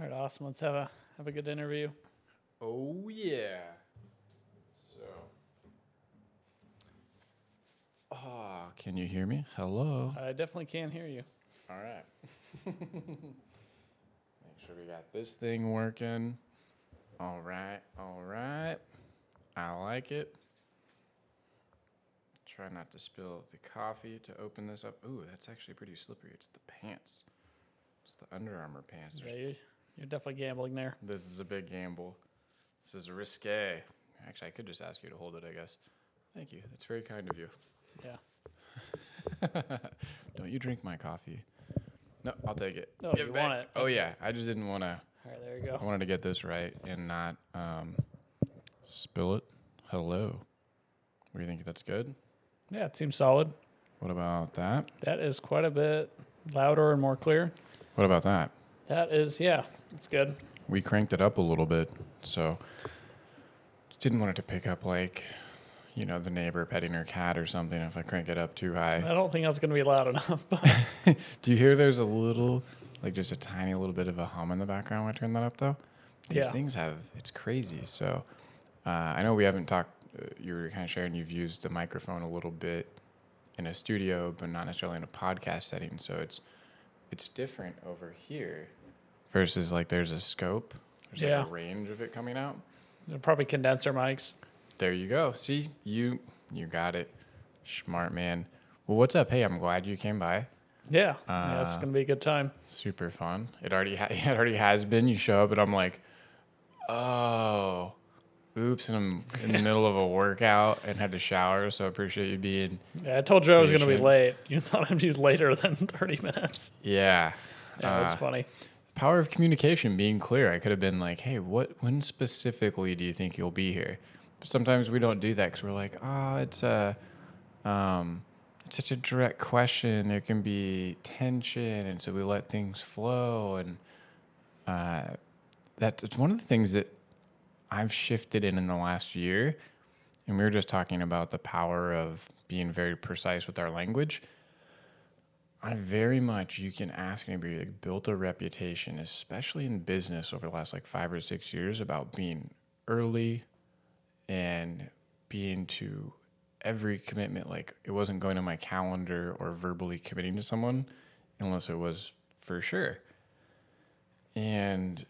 All right, awesome. Let's have a good interview. Oh yeah. So. Oh, can you hear me? Hello. I definitely can hear you. All right. Make sure we got this thing working. All right. All right. I like it. Try not to spill the coffee to open this up. Ooh, that's actually pretty slippery. It's the pants. It's the Under Armour pants. Yeah, you're definitely gambling there. This is a big gamble. This is risque. Actually, I could just ask you to hold it, I guess. Thank you. That's very kind of you. Yeah. Don't you drink my coffee? No, I'll take it. No, Give you back. want it. Oh, yeah. I just didn't want to. All right, there you go. I wanted to get this right and not spill it. Hello. What do you think? That's good? Yeah, it seems solid. What about that? That is quite a bit louder and more clear. What about that? That is, yeah, it's good. We cranked it up a little bit, so didn't want it to pick up like, the neighbor petting her cat or something if I crank it up too high. I don't think that's going to be loud enough. But Do you hear there's a little, like just a tiny little bit of a hum in the background when I turn that up though? These things it's crazy. So I know we haven't talked, you were kind of sharing you've used the microphone a little bit in a studio, but not necessarily in a podcast setting. So it's different over here versus like there's a scope. There's like a range of it coming out. they're probably condenser mics. There you go. See, you got it. Smart man. Well, what's up? Hey, I'm glad you came by. Yeah, it's going to be a good time. Super fun. It already has been. You show up and I'm like, oh, oops, and I'm in the middle of a workout and had to shower. So I appreciate you being. Yeah, I told you I was going to be patient. late. You thought I'd be later than 30 minutes. Yeah. Yeah, it was funny. Power of communication, being clear. I could have been like, hey, when specifically do you think you'll be here? But sometimes we don't do that because we're like, it's such a direct question. There can be tension, and so we let things flow. And it's one of the things that I've shifted in the last year. And we were just talking about the power of being very precise with our language. I very much, you can ask anybody, like, built a reputation, especially in business over the last 5 or 6 years, about being early and being to every commitment. Like, it wasn't going to my calendar or verbally committing to someone unless it was for sure. And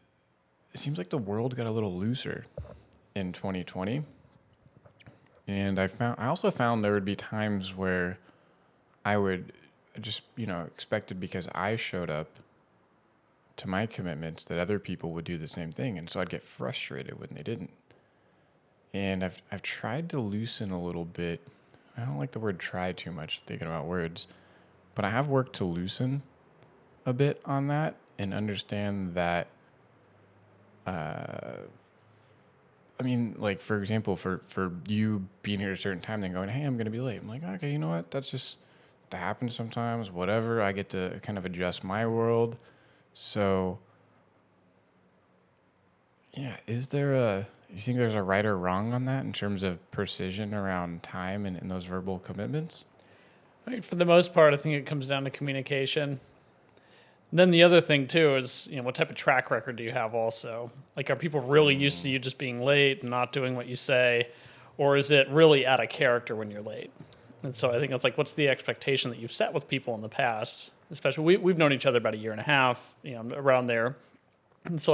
it seems like the world got a little looser in 2020. And I also found there would be times where I would just, expected because I showed up to my commitments that other people would do the same thing. And so I'd get frustrated when they didn't. And I've tried to loosen a little bit. I don't like the word try too much, thinking about words, but I have worked to loosen a bit on that and understand that, for example, for you being here at a certain time, then going, hey, I'm going to be late. I'm like, okay, you know what? That happens sometimes, whatever. I get to kind of adjust my world. So, yeah, you think there's a right or wrong on that in terms of precision around time and those verbal commitments? I mean, for the most part, I think it comes down to communication. And then the other thing, too, is, what type of track record do you have also? Like, are people really used to you just being late and not doing what you say? Or is it really out of character when you're late? And so I think it's what's the expectation that you've set with people in the past? Especially, we've known each other about a year and a half, around there. And so,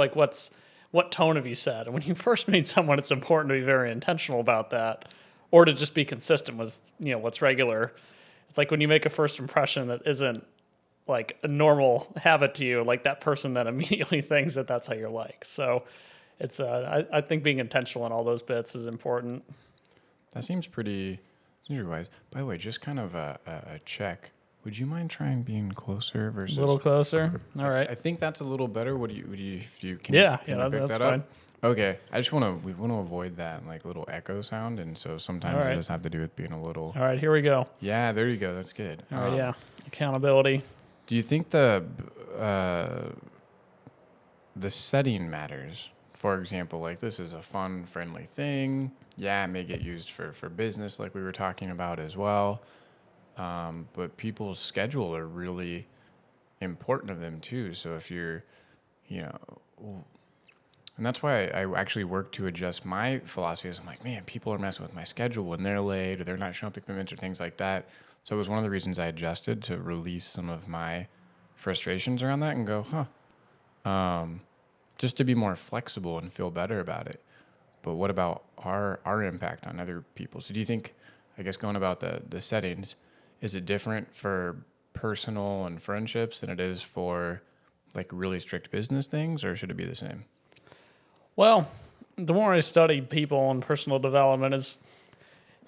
what tone have you set? And when you first meet someone, it's important to be very intentional about that, or to just be consistent with, what's regular. It's like when you make a first impression that isn't like a normal habit to you, like that person then immediately thinks that that's how you're like. So it's, I think being intentional in all those bits is important. That seems pretty wise. By the way, just kind of a check. Would you mind trying being closer versus a little closer? All right. I think that's a little better. Can you pick that's that fine. up? Okay. I just want to avoid that little echo sound, and so sometimes it does have to do with being a little. All right, here we go. Yeah, there you go. That's good. All right, yeah. Accountability. Do you think the setting matters? For example, this is a fun, friendly thing. Yeah, it may get used for business, like we were talking about as well. But people's schedule are really important to them too. So if you're, you know, and that's why I actually work to adjust my philosophy. I'm like, man, people are messing with my schedule when they're late or they're not showing up to commitments or things like that. So it was one of the reasons I adjusted to release some of my frustrations around that and go, just to be more flexible and feel better about it. But what about our impact on other people? So do you think, I guess going about the settings, is it different for personal and friendships than it is for like really strict business things, or should it be the same? Well, the more I study people and personal development is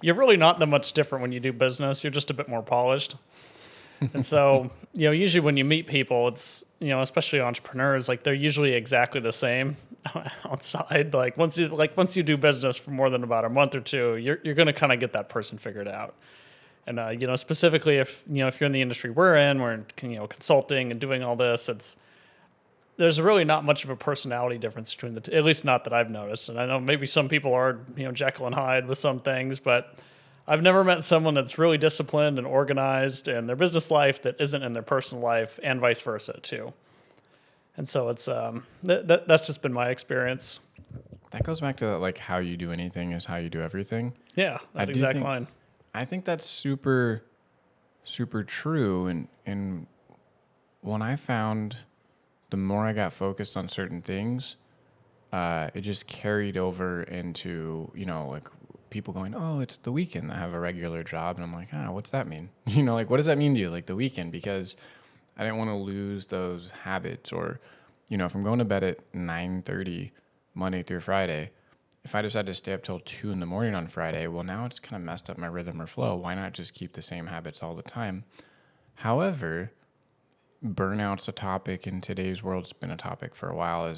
you're really not that much different when you do business. You're just a bit more polished. And so, usually when you meet people, it's, especially entrepreneurs, like they're usually exactly the same outside. Like once you do business for more than about a month or two, you're going to kind of get that person figured out. And, specifically if you're in the industry we're in, we're consulting and doing all this, there's really not much of a personality difference between the two, at least not that I've noticed. And I know maybe some people are, Jekyll and Hyde with some things, but I've never met someone that's really disciplined and organized in their business life that isn't in their personal life, and vice versa too. And so it's that's just been my experience. That goes back to like how you do anything is how you do everything. Yeah, that exact line. I think that's super, super true. And when I found the more I got focused on certain things, it just carried over into, like people going, oh, it's the weekend. I have a regular job. And I'm like, what's that mean? Like, what does that mean to you? Like the weekend? Because I didn't want to lose those habits. Or, if I'm going to bed at 9:30 Monday through Friday, if I decide to stay up till 2 a.m. on Friday, well, now it's kind of messed up my rhythm or flow. Why not just keep the same habits all the time? However, burnout's a topic in today's world. It's been a topic for a while. I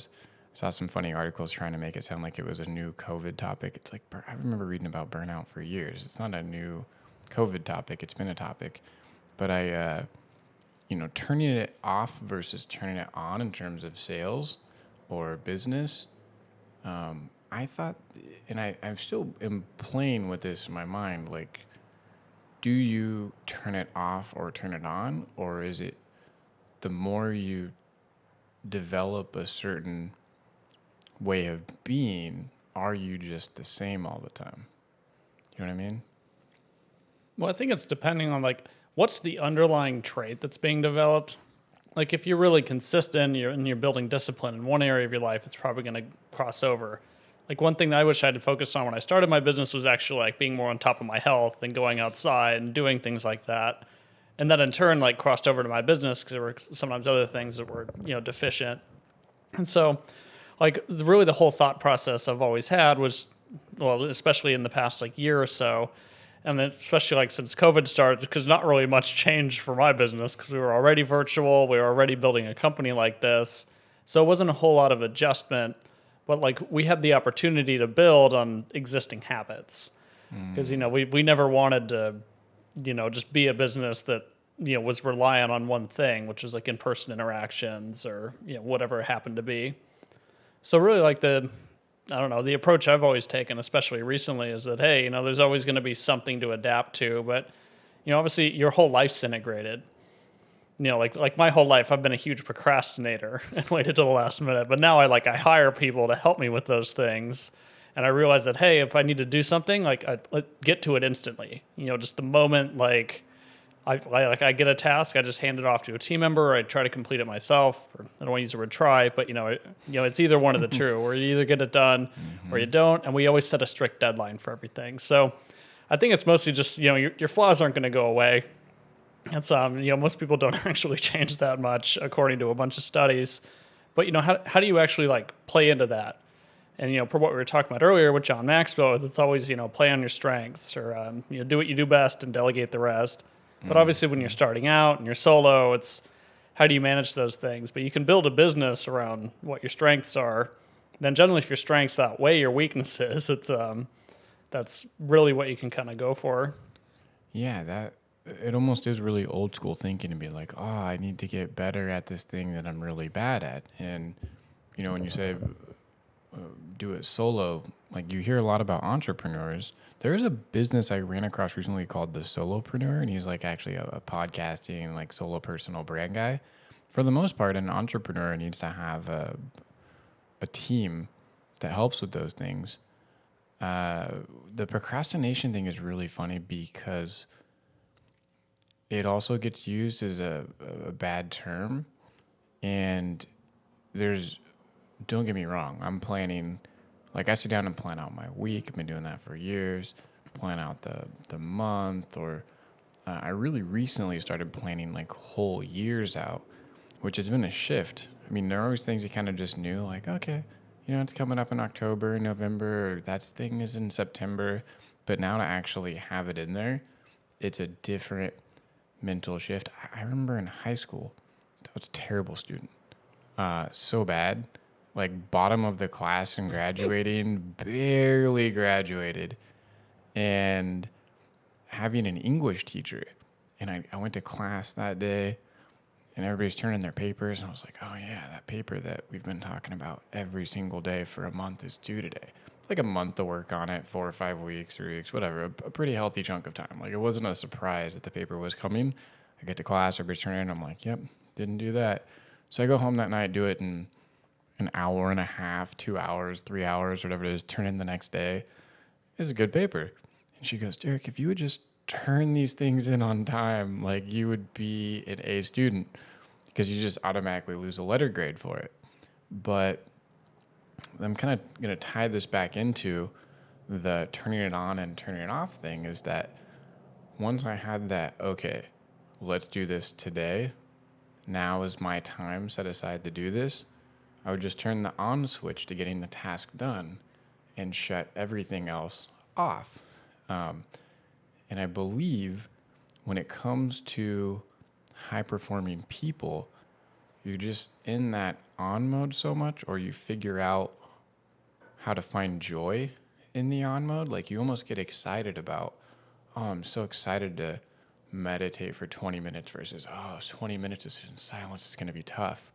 saw some funny articles trying to make it sound like it was a new COVID topic. It's like, I remember reading about burnout for years. It's not a new COVID topic. It's been a topic. But turning it off versus turning it on in terms of sales or business, I thought, and I'm still am playing with this in my mind, like, do you turn it off or turn it on? Or is it the more you develop a certain way of being, are you just the same all the time? You know what I mean? Well, I think it's depending on like what's the underlying trait that's being developed. Like if you're really consistent, you're building discipline in one area of your life, it's probably going to cross over. Like one thing that I wish I had focused on when I started my business was actually like being more on top of my health and going outside and doing things like that. And that in turn like crossed over to my business because there were sometimes other things that were, deficient. And so like really the whole thought process I've always had was, well, especially in the past like year or so, and then especially like since COVID started, because not really much changed for my business because we were already virtual, we were already building a company like this. So it wasn't a whole lot of adjustment, but like we had the opportunity to build on existing habits because, we never wanted to, just be a business that, was reliant on one thing, which was like in-person interactions or, whatever it happened to be. So really like the approach I've always taken, especially recently, is that, hey, there's always going to be something to adapt to, but, obviously your whole life's integrated. Like my whole life, I've been a huge procrastinator and waited till the last minute, but now I hire people to help me with those things. And I realize that, hey, if I need to do something, like I get to it instantly, just the moment, like I get a task, I just hand it off to a team member. Or I try to complete it myself. Or I don't want to use the word try, but it's either one of the two, or you either get it done or you don't. And we always set a strict deadline for everything. So I think it's mostly just your flaws aren't going to go away. It's most people don't actually change that much according to a bunch of studies. But how do you actually like play into that? And for what we were talking about earlier with John Maxwell, it's always play on your strengths or do what you do best and delegate the rest. But obviously when you're starting out and you're solo, it's how do you manage those things? But you can build a business around what your strengths are. Then generally if your strengths outweigh your weaknesses, it's that's really what you can kind of go for. Yeah, it almost is really old school thinking to be like, oh, I need to get better at this thing that I'm really bad at. And, when you say do it solo, like you hear a lot about entrepreneurs. There's a business I ran across recently called the Solopreneur, and he's like actually a podcasting, like solo personal brand guy. for the most part, an entrepreneur needs to have a team that helps with those things. The procrastination thing is really funny because it also gets used as a bad term. And don't get me wrong, I'm planning, like I sit down and plan out my week. I've been doing that for years, plan out the month, or I really recently started planning like whole years out, which has been a shift. I mean, there are always things you kind of just knew, like, okay, it's coming up in October, November, or that thing is in September. But now to actually have it in there, it's a different mental shift. I remember in high school, I was a terrible student. So bad. Like bottom of the class in graduating, barely graduated. And having an English teacher. And I went to class that day, and everybody's turning their papers, and I was like, oh yeah, that paper that we've been talking about every single day for a month is due today. Like a month to work on it, 4 or 5 weeks, 3 weeks, whatever, a pretty healthy chunk of time. Like it wasn't a surprise that the paper was coming. I get to class, everybody's turning, and I'm like, yep, didn't do that. So I go home that night, do it in an hour and a half, 2 hours, 3 hours, whatever it is, turn in the next day. It's a good paper. And she goes, Derek, if you would just turn these things in on time, like you would be an A student, because you just automatically lose a letter grade for it. But I'm kind of going to tie this back into the turning it on and turning it off thing, is that once I had that, okay, let's do this today, now is my time set aside to do this, I would just turn the on switch to getting the task done and shut everything else off. And I believe when it comes to high-performing people, you're just in that on mode so much, or you figure out how to find joy in the on mode. Like you almost get excited about, oh, I'm so excited to meditate for 20 minutes versus, 20 minutes is in silence is going to be tough.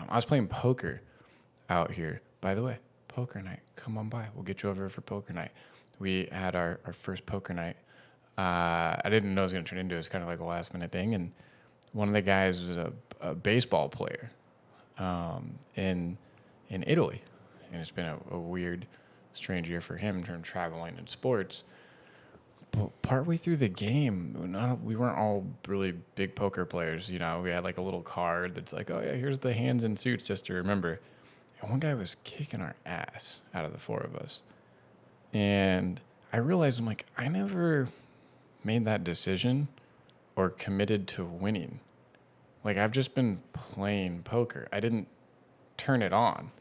I was playing poker out here. By the way, poker night, come on by. We'll get you over for poker night. We had our first poker night. I didn't know it was going to turn into it. It was kind of like a last minute thing. And one of the guys was a baseball player in Italy. And it's been a weird, strange year for him in terms of traveling and sports. But partway through the game, we weren't all really big poker players. We had like a little card that's like, oh yeah, here's the hands and suits just to remember. And one guy was kicking our ass out of the 4 of us. And I realized, I'm like, I never made that decision or committed to winning. Like I've just been playing poker. I didn't turn it on.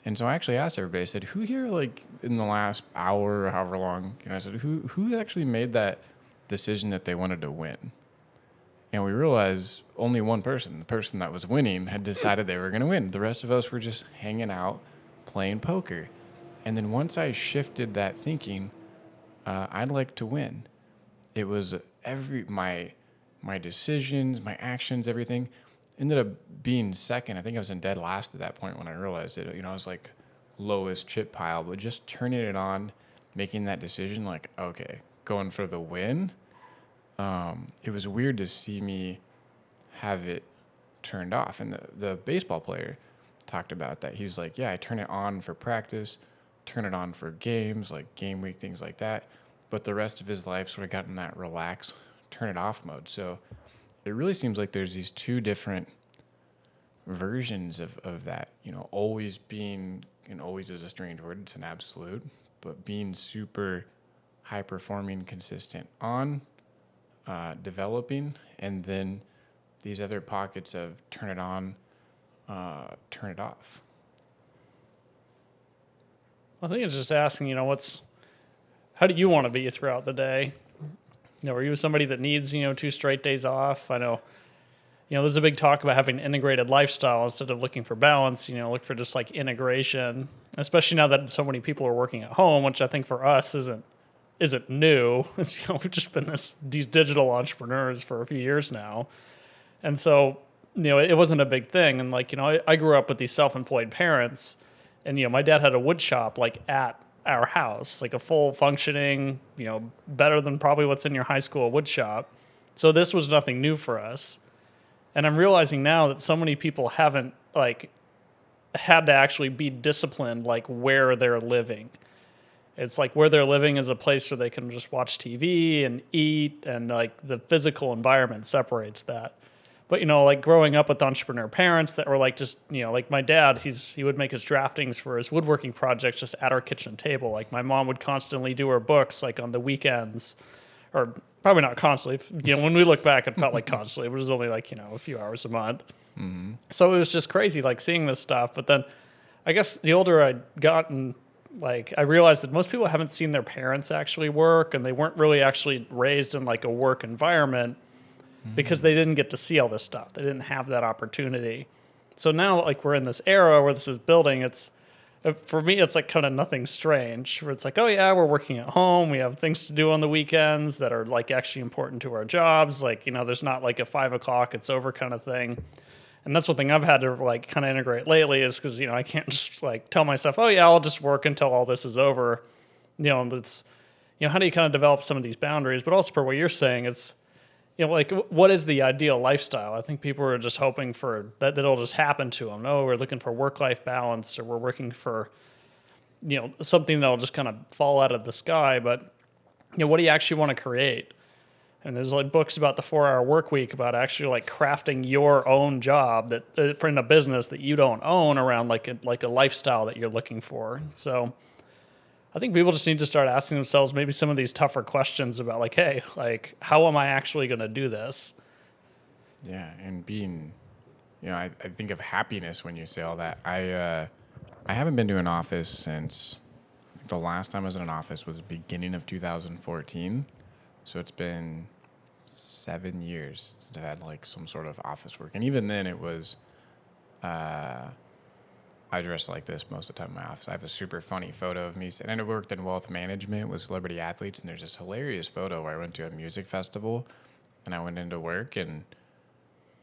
And so I actually asked everybody, I said, who here, like in the last hour or however long, I said, who actually made that decision that they wanted to win? And we realized only one person, the person that was winning, had decided they were going to win. The rest of us were just hanging out, playing poker. And then once I shifted that thinking, I'd like to win. It was my decisions, my actions, everything ended up being second. I think I was in dead last at that point when I realized it. I was like lowest chip pile, but just turning it on, making that decision, like, okay, going for the win. It was weird to see me have it turned off. And the baseball player talked about that. He's like, yeah, I turn it on for practice, turn it on for games, like game week, things like that. But the rest of his life sort of got in that relax, turn it off mode. So it really seems like there's these 2 different versions of that, always being, and always is a strange word, it's an absolute, but being super high performing, consistent on developing, and then these other pockets of turn it on, turn it off. I think it's just asking, how do you want to be throughout the day? Are you somebody that needs, 2 straight days off? I know, there's a big talk about having an integrated lifestyle instead of looking for balance, look for just like integration, especially now that so many people are working at home, which I think for us isn't new. It's, we've just been these digital entrepreneurs for a few years now. And so, it wasn't a big thing. And like, I grew up with these self-employed parents, and, my dad had a wood shop like at our house, like a full functioning, better than probably what's in your high school wood shop. So this was nothing new for us. And I'm realizing now that so many people haven't like had to actually be disciplined like where they're living. It's like where they're living is a place where they can just watch TV and eat, and like the physical environment separates that. But like growing up with entrepreneur parents that were like just like my dad, he would make his draftings for his woodworking projects just at our kitchen table. Like my mom would constantly do her books like on the weekends, or probably not constantly. When we look back, it felt like constantly. It was only like a few hours a month. Mm-hmm. So it was just crazy like seeing this stuff. But then I guess the older I'd gotten, like I realized that most people haven't seen their parents actually work, and they weren't really actually raised in like a work environment because they didn't get to see all this stuff. They didn't have that opportunity. So now like we're in this era where this is building. It's for me, it's like kind of nothing strange where it's like, oh yeah, we're working at home. We have things to do on the weekends that are like actually important to our jobs. Like, there's not like a 5 o'clock, it's over kind of thing. And that's one thing I've had to like kind of integrate lately is because, I can't just like tell myself, oh yeah, I'll just work until all this is over. It's, how do you kind of develop some of these boundaries? But also for what you're saying, it's, like what is the ideal lifestyle? I think people are just hoping for that it'll just happen to them. No, we're looking for work-life balance, or we're working for, something that'll just kind of fall out of the sky. But, what do you actually want to create? And there's like books about the 4-hour work week about actually like crafting your own job that for in a business that you don't own around like a lifestyle that you're looking for. So I think people just need to start asking themselves maybe some of these tougher questions about like, hey, like how am I actually going to do this? Yeah, and being, I think of happiness when you say all that. I haven't been to an office since, I think the last time I was in an office was beginning of 2014. So it's been 7 years since I've had like some sort of office work. And even then it was, I dress like this most of the time in my office. I have a super funny photo of me. And I worked in wealth management with celebrity athletes. And there's this hilarious photo where I went to a music festival and I went into work, and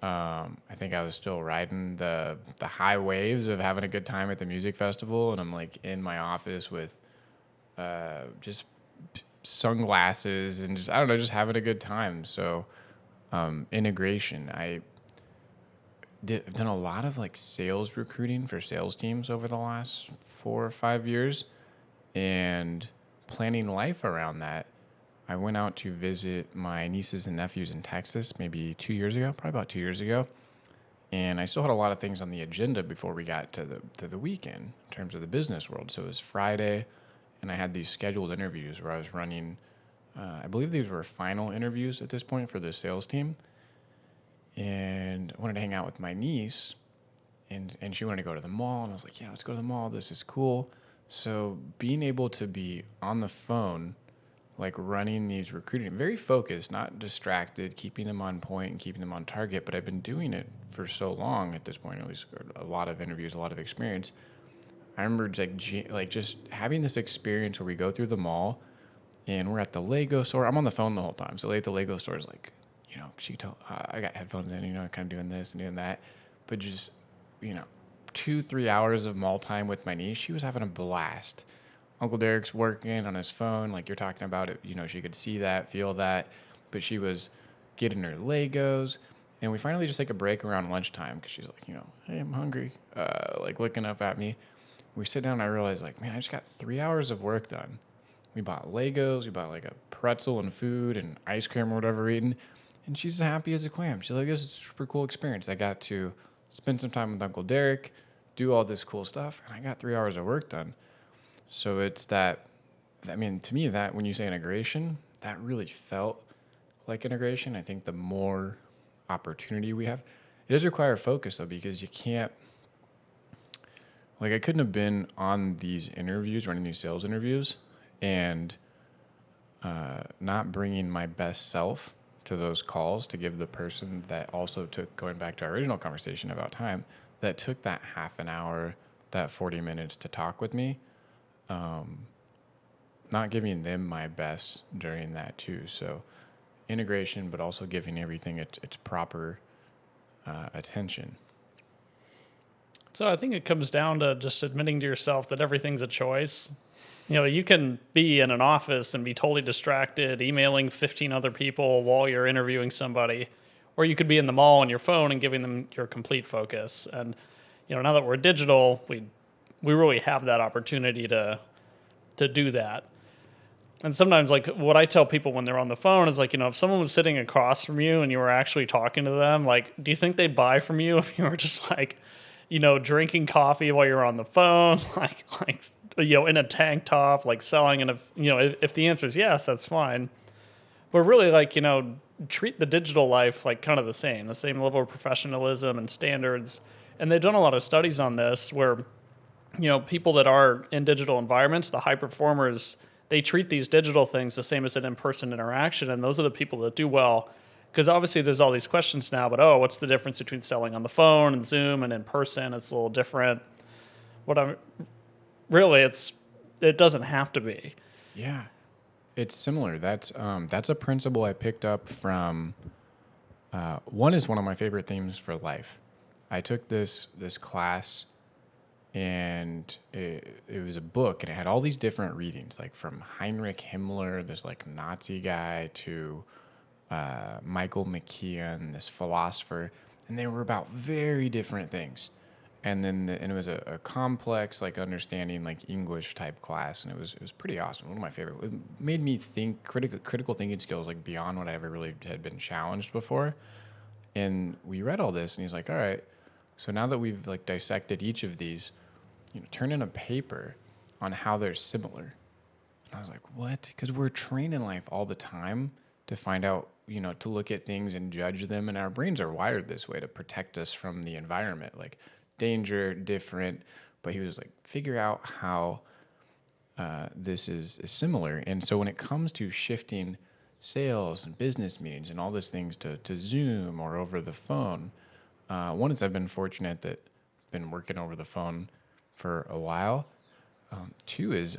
I think I was still riding the high waves of having a good time at the music festival. And I'm like in my office with just sunglasses and just, I don't know, just having a good time. So integration. I've done a lot of like sales recruiting for sales teams over the last 4 or 5 years and planning life around that. I went out to visit my nieces and nephews in Texas maybe 2 years ago, probably about 2 years ago. And I still had a lot of things on the agenda before we got to the weekend in terms of the business world. So it was Friday, and I had these scheduled interviews where I was running, I believe these were final interviews at this point for the sales team. And I wanted to hang out with my niece, and she wanted to go to the mall. And I was like, yeah, let's go to the mall. This is cool. So being able to be on the phone, like running these recruiting, very focused, not distracted, keeping them on point and keeping them on target. But I've been doing it for so long at this point, at least a lot of interviews, a lot of experience. I remember like just having this experience where we go through the mall and we're at the Lego store. I'm on the phone the whole time. So at the Lego store is like, she told, I got headphones in, kind of doing this and doing that. But just, 2-3 hours of mall time with my niece, she was having a blast. Uncle Derek's working on his phone, like you're talking about it. She could see that, feel that. But she was getting her Legos. And we finally just take a break around lunchtime because she's like, hey, I'm hungry, like looking up at me. We sit down and I realize, like, man, I just got 3 hours of work done. We bought Legos. We bought like a pretzel and food and ice cream or whatever we're eating. And she's as happy as a clam. She's like, this is a super cool experience. I got to spend some time with Uncle Derek, do all this cool stuff, and I got 3 hours of work done. So it's that, to me, that when you say integration, that really felt like integration. I think the more opportunity we have, it does require focus, though, because you can't, like I couldn't have been on these interviews, running these sales interviews, and not bringing my best self to those calls to give the person that also took, going back to our original conversation about time, that took that half an hour, that 40 minutes to talk with me, not giving them my best during that too. So integration, but also giving everything its proper attention. So I think it comes down to just admitting to yourself that everything's a choice. You can be in an office and be totally distracted, emailing 15 other people while you're interviewing somebody, or you could be in the mall on your phone and giving them your complete focus. And, now that we're digital, we really have that opportunity to do that. And sometimes, like, what I tell people when they're on the phone is, like, if someone was sitting across from you and you were actually talking to them, like, do you think they'd buy from you if you were just, like, drinking coffee while you're on the phone, like, in a tank top, like, selling in a, if the answer is yes, that's fine. But really, like, treat the digital life like kind of the same level of professionalism and standards. And they've done a lot of studies on this where, people that are in digital environments, the high performers, they treat these digital things the same as an in-person interaction. And those are the people that do well. Because obviously there's all these questions now, but what's the difference between selling on the phone and Zoom and in person? It's a little different. It doesn't have to be. Yeah, it's similar. That's a principle I picked up from. One is one of my favorite themes for life. I took this class, and it was a book, and it had all these different readings, like from Heinrich Himmler, this like Nazi guy, to Michael McKeon, this philosopher, and they were about very different things. And then and it was a complex, like, understanding, like, English type class, and it was pretty awesome. One of my favorite. It made me think critical thinking skills, like, beyond what I ever really had been challenged before. And we read all this, and he's like, all right, so now that we've, like, dissected each of these, turn in a paper on how they're similar. And I was like, what? Because we're trained in life all the time to find out, to look at things and judge them. And our brains are wired this way to protect us from the environment, like danger, different. But he was like, figure out how this is similar. And so when it comes to shifting sales and business meetings and all these things to Zoom or over the phone, one is I've been fortunate that I've been working over the phone for a while. Two is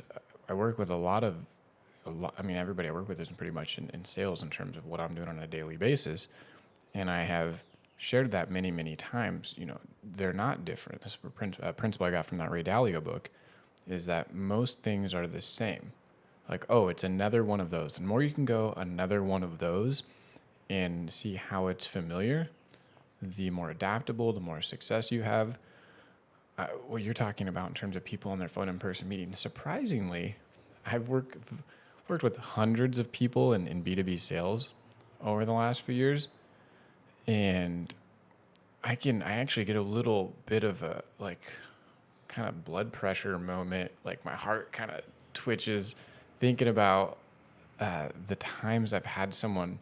I work with everybody I work with is pretty much in sales in terms of what I'm doing on a daily basis. And I have shared that many, many times. They're not different. This principle I got from that Ray Dalio book is that most things are the same. Like, it's another one of those. The more you can go another one of those and see how it's familiar, the more adaptable, the more success you have. What you're talking about in terms of people on their phone in-person meetings, surprisingly, I've worked with hundreds of people in B2B sales over the last few years, and I actually get a little bit of a, like, kind of blood pressure moment, like my heart kind of twitches thinking about the times I've had someone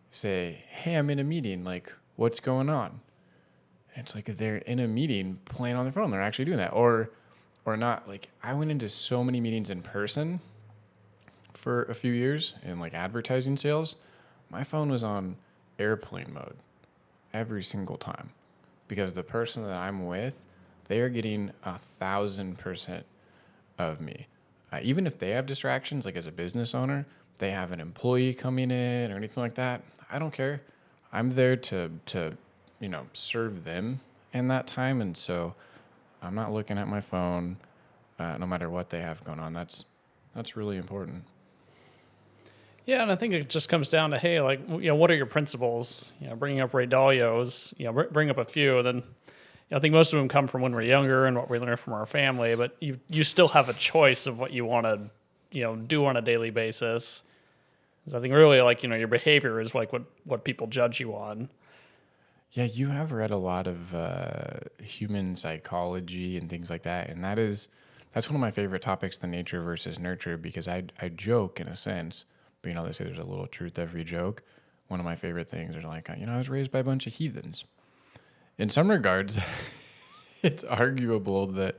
say, hey, I'm in a meeting, like, what's going on? And it's like they're in a meeting playing on their phone. They're actually doing that. Or not. Like, I went into so many meetings in person for a few years in, like, advertising sales. My phone was on airplane mode every single time because the person that I'm with, they are getting 1,000% of me. Even if they have distractions, like as a business owner, they have an employee coming in or anything like that, I don't care. I'm there to serve them in that time. And so I'm not looking at my phone no matter what they have going on. That's really important. Yeah, and I think it just comes down to, hey, like, what are your principles? Bringing up Ray Dalio's, bring up a few. And then I think most of them come from when we're younger and what we learn from our family. But you still have a choice of what you want to, do on a daily basis. Because I think really, like, your behavior is like what people judge you on. Yeah, you have read a lot of human psychology and things like that, and that's one of my favorite topics, the nature versus nurture, because I joke in a sense, but they say there's a little truth to every joke. One of my favorite things are like, I was raised by a bunch of heathens. In some regards, it's arguable that,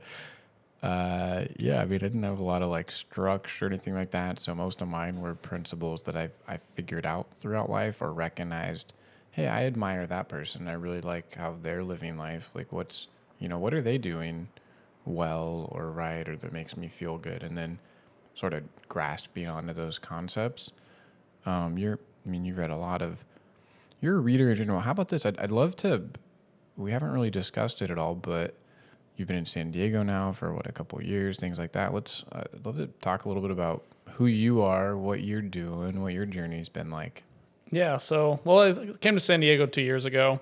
I didn't have a lot of like structure or anything like that, so most of mine were principles that I figured out throughout life or recognized. Hey, I admire that person. I really like how they're living life. Like, what are they doing well or right or that makes me feel good? And then sort of grasping onto those concepts. You've read a lot of, you're a reader in general. How about this? I'd love to, we haven't really discussed it at all, but you've been in San Diego now for a couple of years, things like that. I'd love to talk a little bit about who you are, what you're doing, what your journey's been like. Yeah. So, well, I came to San Diego 2 years ago.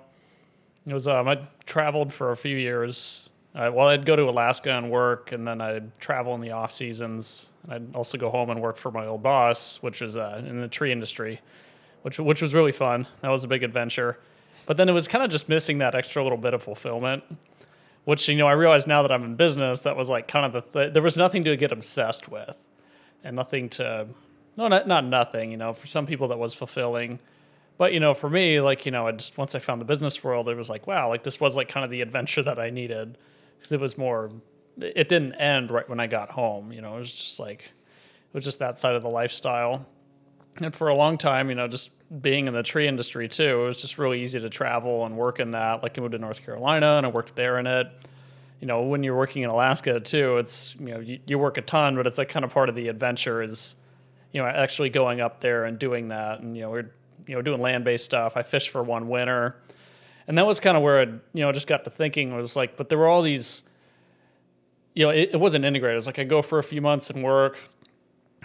It was I traveled for a few years. I'd go to Alaska and work, and then I'd travel in the off seasons. I'd also go home and work for my old boss, which was in the tree industry, which was really fun. That was a big adventure. But then it was kind of just missing that extra little bit of fulfillment, which I realize now that I'm in business, that was like kind of there was nothing to get obsessed with, and nothing to no, not nothing. For some people that was fulfilling. But for me, like I just once I found the business world, it was like wow, like this was like kind of the adventure that I needed because it was more. It didn't end right when I got home. It was just like it was just that side of the lifestyle. And for a long time, just being in the tree industry too, it was just really easy to travel and work in that. Like I moved to North Carolina and I worked there in it. When you're working in Alaska too, it's you work a ton, but it's like kind of part of the adventure is actually going up there and doing that. And we're doing land-based stuff. I fished for one winter. And that was kind of where I just got to thinking was like, but there were all these, it wasn't integrated. It was like I go for a few months and work.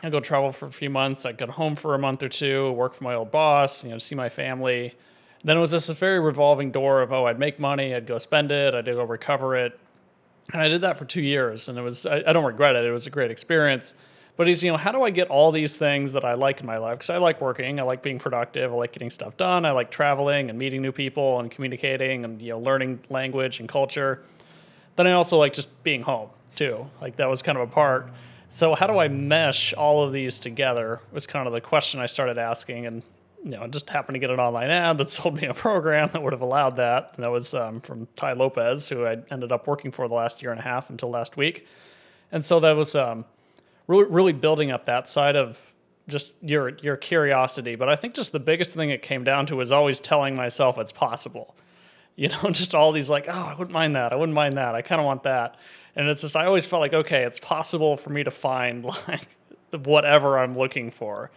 I go travel for a few months. I'd go home for a month or two, work for my old boss, see my family. Then it was this very revolving door of, I'd make money, I'd go spend it, I'd go recover it. And I did that for 2 years. And it was, I don't regret it. It was a great experience. But it's, how do I get all these things that I like in my life? Because I like working, I like being productive, I like getting stuff done, I like traveling and meeting new people and communicating and learning language and culture. Then I also like just being home too. Like that was kind of a part. So how do I mesh all of these together was kind of the question I started asking. And I just happened to get an online ad that sold me a program that would have allowed that. And that was from Tai Lopez, who I ended up working for the last year and a half until last week. And so that was really building up that side of just your curiosity. But I think just the biggest thing it came down to was always telling myself it's possible. Just all these like, I wouldn't mind that. I wouldn't mind that. I kind of want that. And it's just, I always felt like, okay, it's possible for me to find like whatever I'm looking for.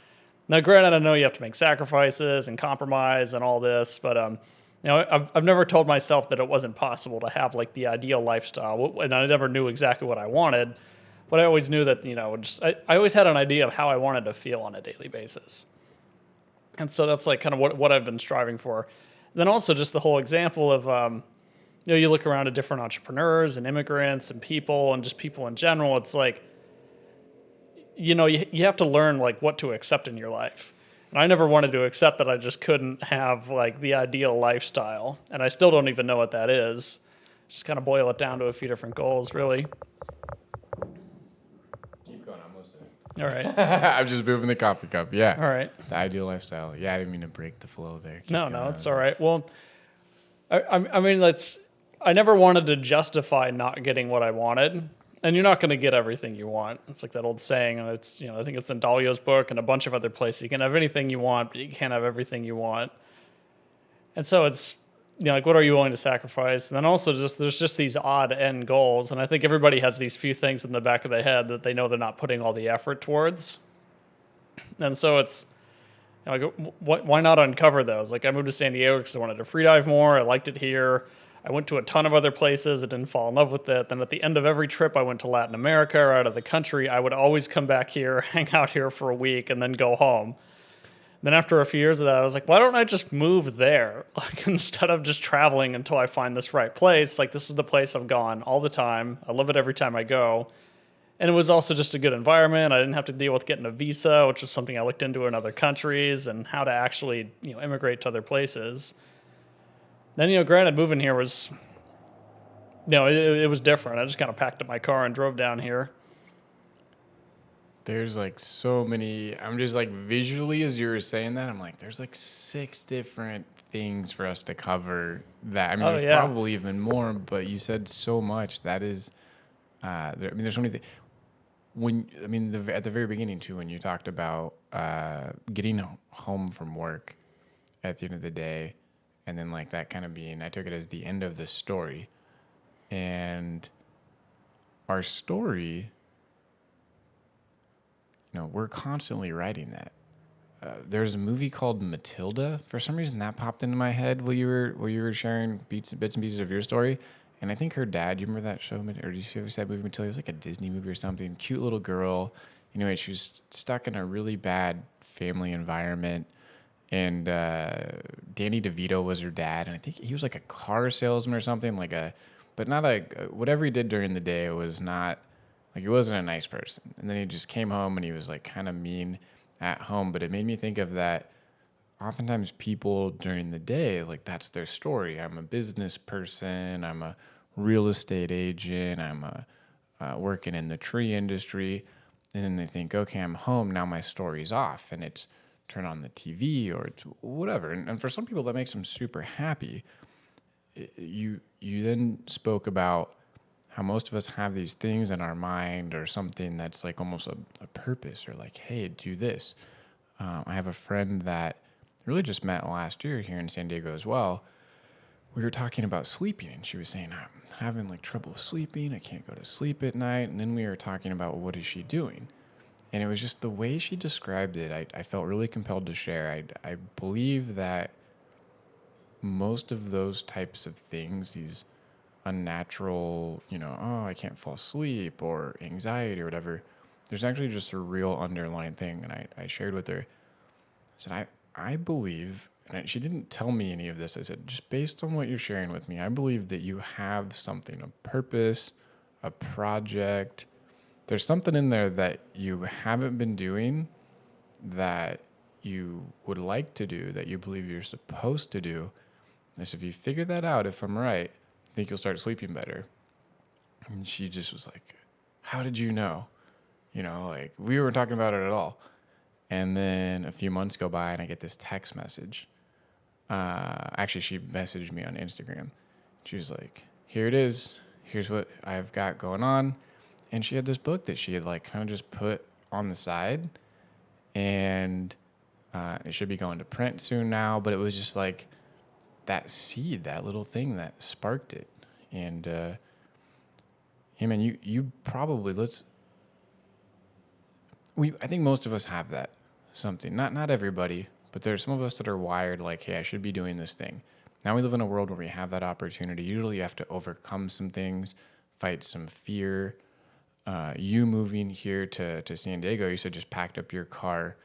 Now, granted, I know you have to make sacrifices and compromise and all this, but I've never told myself that it wasn't possible to have like the ideal lifestyle, and I never knew exactly what I wanted. But I always knew that, I always had an idea of how I wanted to feel on a daily basis. And so that's like kind of what I've been striving for. Then also just the whole example of, you look around at different entrepreneurs and immigrants and people and just people in general. It's like, you have to learn like what to accept in your life. And I never wanted to accept that I just couldn't have like the ideal lifestyle. And I still don't even know what that is. Just kind of boil it down to a few different goals, really. All right. I'm just moving the coffee cup. Yeah. All right. The ideal lifestyle. Yeah, I didn't mean to break the flow there. No, it's all right. Well, I mean, I never wanted to justify not getting what I wanted. And you're not going to get everything you want. It's like that old saying. And it's, I think it's in Dalio's book and a bunch of other places. You can have anything you want, but you can't have everything you want. And so it's, like, what are you willing to sacrifice? And then also there's just these odd end goals. And I think everybody has these few things in the back of their head that they know they're not putting all the effort towards. And so it's like, why not uncover those? Like I moved to San Diego because I wanted to freedive more. I liked it here. I went to a ton of other places. I didn't fall in love with it. Then at the end of every trip I went to Latin America or out of the country, I would always come back here, hang out here for a week, and then go home. Then after a few years of that, I was like, why don't I just move there? Like instead of just traveling until I find this right place, like this is the place I've gone all the time. I love it every time I go. And it was also just a good environment. I didn't have to deal with getting a visa, which is something I looked into in other countries, and how to actually, immigrate to other places. Then, granted, moving here was, it was different. I just kind of packed up my car and drove down here. There's like so many, I'm just like visually as you were saying that, I'm like, there's like 6 different things for us to cover that. I mean, there's probably even more, but you said so much. That is, there's so many things. At the very beginning too, when you talked about getting home from work at the end of the day, and then like that kind of being, I took it as the end of the story. And our story, we're constantly writing that. There's a movie called Matilda. For some reason, that popped into my head while you were sharing bits and pieces of your story. And I think her dad, you remember that show, or did you ever see that movie Matilda? It was like a Disney movie or something. Cute little girl. Anyway, she was stuck in a really bad family environment, And Danny DeVito was her dad, and I think he was like a car salesman or something, but not whatever he did during the day. It was not like he wasn't a nice person. And then he just came home and he was like kind of mean at home. But it made me think of that. Oftentimes, people during the day, like that's their story. I'm a business person. I'm a real estate agent. I'm working in the tree industry, and then they think, okay, I'm home now. My story's off, and it's turn on the TV or it's whatever. And for some people, that makes them super happy. You then spoke about how most of us have these things in our mind or something that's like almost a purpose or like, hey, do this. I have a friend that really just met last year here in San Diego as well. We were talking about sleeping, and she was saying, I'm having like trouble sleeping. I can't go to sleep at night. And then we were talking about what is she doing? And it was just the way she described it. I felt really compelled to share. I believe that most of those types of things, these unnatural, oh, I can't fall asleep or anxiety or whatever, there's actually just a real underlying thing. And I shared with her, I said, I believe, and she didn't tell me any of this. I said, just based on what you're sharing with me, I believe that you have something, a purpose, a project. There's something in there that you haven't been doing that you would like to do, that you believe you're supposed to do. And so if you figure that out, if I'm right, I think you'll start sleeping better. And she just was like, how did you know? Like we weren't talking about it at all. And then a few months go by and I get this text message. Actually, she messaged me on Instagram. She was like, here it is. Here's what I've got going on. And she had this book that she had like kind of just put on the side. And it should be going to print soon now. But it was just like that seed, that little thing that sparked it. And, hey man, you probably, I think most of us have that something. Not everybody, but there's some of us that are wired like, hey, I should be doing this thing. Now we live in a world where we have that opportunity. Usually you have to overcome some things, fight some fear. You moving here to San Diego, you said just packed up your car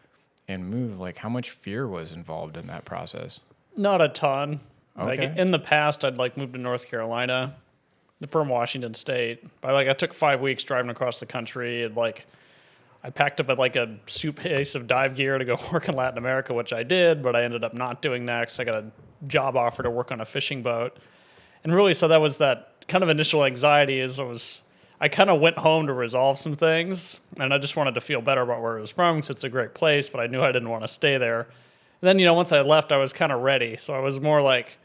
and moved. Like, how much fear was involved in that process? Not a ton. Okay. Like in the past, I'd like moved to North Carolina from Washington State. But I took 5 weeks driving across the country, and I packed up a suitcase of dive gear to go work in Latin America, which I did, but I ended up not doing that because I got a job offer to work on a fishing boat. And really, so that was that kind of initial anxiety I kind of went home to resolve some things, and I just wanted to feel better about where I was from because it's a great place, but I knew I didn't want to stay there. And then, once I left, I was kind of ready. So I was more like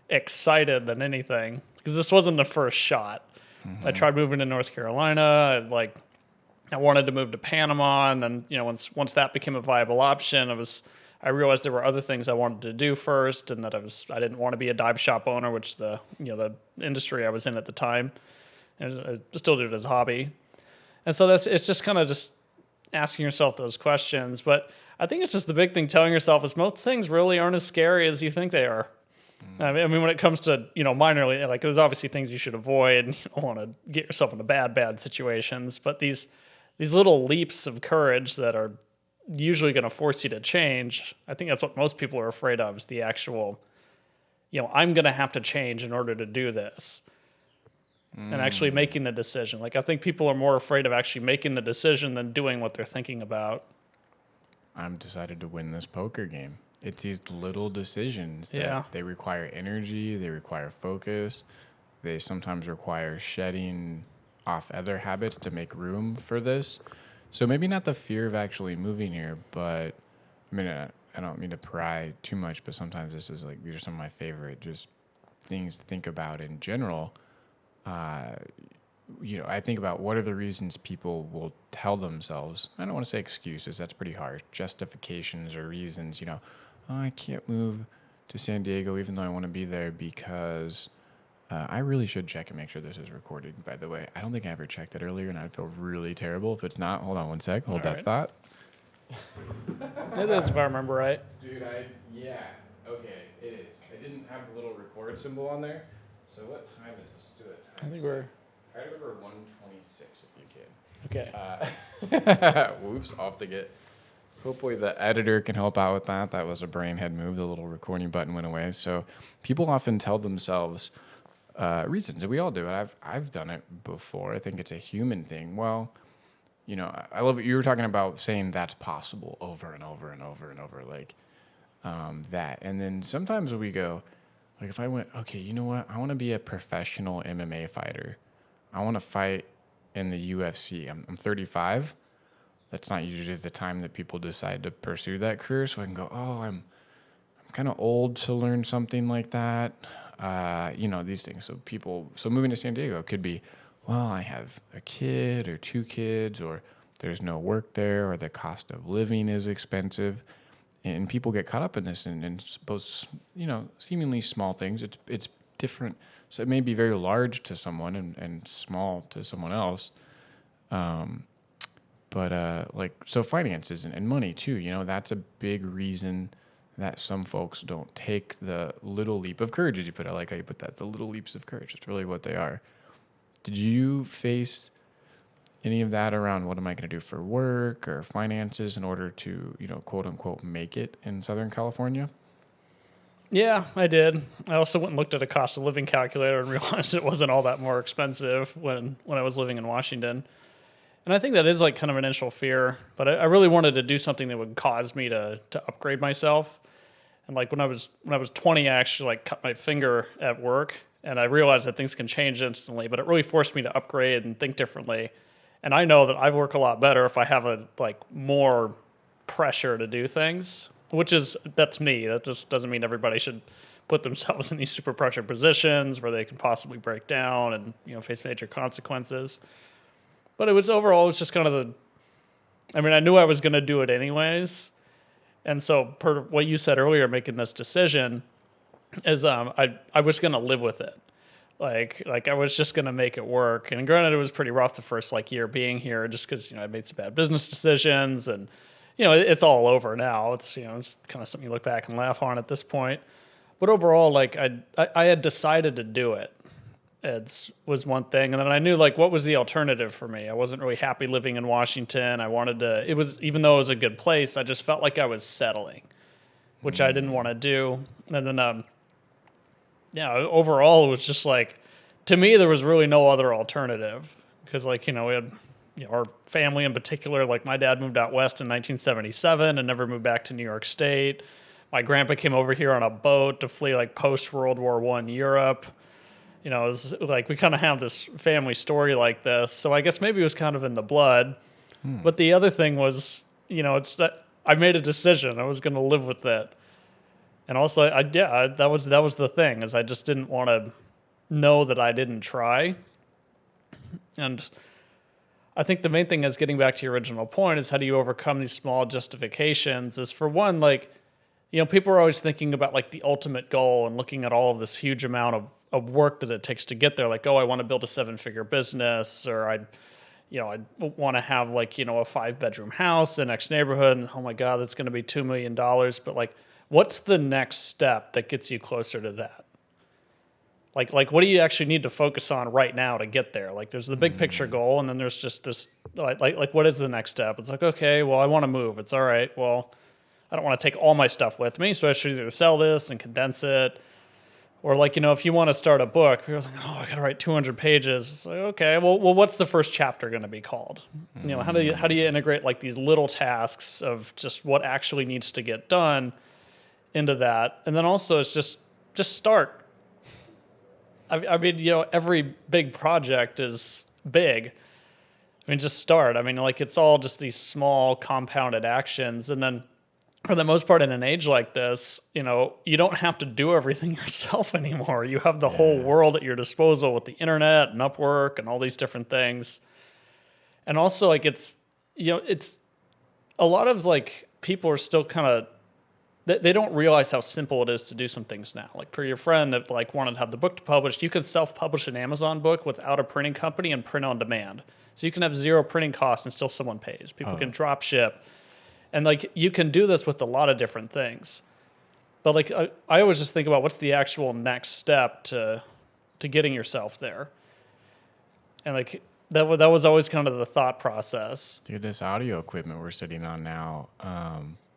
excited than anything because this wasn't the first shot. Mm-hmm. I tried moving to North Carolina. I wanted to move to Panama, and then once that became a viable option, I realized there were other things I wanted to do first, and that I didn't want to be a dive shop owner, which the industry I was in at the time, and I still do it as a hobby. And so it's just kind of just asking yourself those questions. But I think it's just the big thing telling yourself is most things really aren't as scary as you think they are. I mean, when it comes to, minorly, there's obviously things you should avoid. You don't want to get yourself into bad situations. But these little leaps of courage that are usually going to force you to change, I think that's what most people are afraid of, is the actual, I'm going to have to change in order to do this. And actually making the decision. I think people are more afraid of actually making the decision than doing what they're thinking about. I'm decided to win this poker game. It's these little decisions that they require energy, they require focus, they sometimes require shedding off other habits to make room for this. So maybe not the fear of actually moving here, but I mean, I don't mean to pry too much, but sometimes these are some of my favorite just things to think about in general. I think about what are the reasons people will tell themselves, I don't want to say excuses, that's pretty harsh, justifications or reasons, oh, I can't move to San Diego even though I want to be there because I really should check and make sure this is recorded, by the way. I don't think I ever checked it earlier, and I'd feel really terrible if it's not. Hold on one sec. Hold that thought. It is, if I remember right. Dude, okay, it is. I didn't have the little record symbol on there. So what time is this? Let's do it. I think we're... Try to remember 1:26 if you can. Okay. Whoops, off to get Hopefully the editor can help out with that. That was a brain had moved. The little recording button went away. So people often tell themselves reasons, and we all do it. I've done it before. I think it's a human thing. Well, I love what you were talking about, saying that's possible over and over and over and over, like that. And then sometimes we go, like if I went, okay, you know what? I want to be a professional MMA fighter. I want to fight in the UFC. I'm 35. That's not usually the time that people decide to pursue that career. So I can go, oh, I'm kind of old to learn something like that. These things. So moving to San Diego could be, well, I have a kid or two kids, or there's no work there, or the cost of living is expensive. And people get caught up in this and suppose, seemingly small things. It's different. So it may be very large to someone and small to someone else. So finances and money too, that's a big reason that some folks don't take the little leap of courage, as you put it. I like how you put that, the little leaps of courage. It's really what they are. Did you face any of that around what am I going to do for work or finances in order to, quote unquote, make it in Southern California? Yeah, I did. I also went and looked at a cost of living calculator and realized it wasn't all that more expensive when I was living in Washington. And I think that is like kind of an initial fear, but I really wanted to do something that would cause me to upgrade myself. And like when I was 20, I actually like cut my finger at work, and I realized that things can change instantly, but it really forced me to upgrade and think differently. And I know that I work a lot better if I have more pressure to do things, that's me. That just doesn't mean everybody should put themselves in these super pressure positions where they can possibly break down and, face major consequences. But it was just kind of I knew I was going to do it anyways. And so per what you said earlier, making this decision is I was going to live with it. Like I was just going to make it work. And granted, it was pretty rough the first year being here just because, I made some bad business decisions and, it's all over now. It's, it's kind of something you look back and laugh on at this point. But overall, I had decided to do it. It was one thing. And then I knew what was the alternative for me? I wasn't really happy living in Washington. I wanted to, even though it was a good place, I just felt like I was settling, which I didn't want to do. And then, overall it was just to me, there was really no other alternative because we had, our family in particular, my dad moved out west in 1977 and never moved back to New York State. My grandpa came over here on a boat to flee post World War I Europe. It was we kind of have this family story like this. So I guess maybe it was kind of in the blood. But the other thing was, it's that I made a decision. I was going to live with it. And also, that was the thing, is I just didn't want to know that I didn't try. And I think the main thing is, getting back to your original point, is how do you overcome these small justifications? Is for one, people are always thinking about the ultimate goal and looking at all of this huge amount of work that it takes to get there. I want to build a 7-figure business, or I want to have a 5-bedroom house in X neighborhood. And oh my God, that's going to be $2 million. But what's the next step that gets you closer to that? What do you actually need to focus on right now to get there? There's the big picture goal, and then there's just this, what is the next step? It's okay, well, I want to move. It's all right. Well, I don't want to take all my stuff with me, so I should either sell this and condense it, or if you want to start a book, you're I got to write 200 pages. It's okay, well, what's the first chapter going to be called? How do you integrate these little tasks of just what actually needs to get done into that? And then also it's just start. Every big project is big. Just start. It's all just these small compounded actions. And then for the most part in an age like this, you don't have to do everything yourself anymore. You have the whole world at your disposal with the internet and Upwork and all these different things. And also it's a lot of people are still kind of, they don't realize how simple it is to do some things now. For your friend that wanted to have the book published, you can self-publish an Amazon book without a printing company and print on demand. So you can have zero printing costs and still someone pays. People can drop ship. And you can do this with a lot of different things. But I always just think about what's the actual next step to getting yourself there. And that was always kind of the thought process. Dude, this audio equipment we're sitting on now,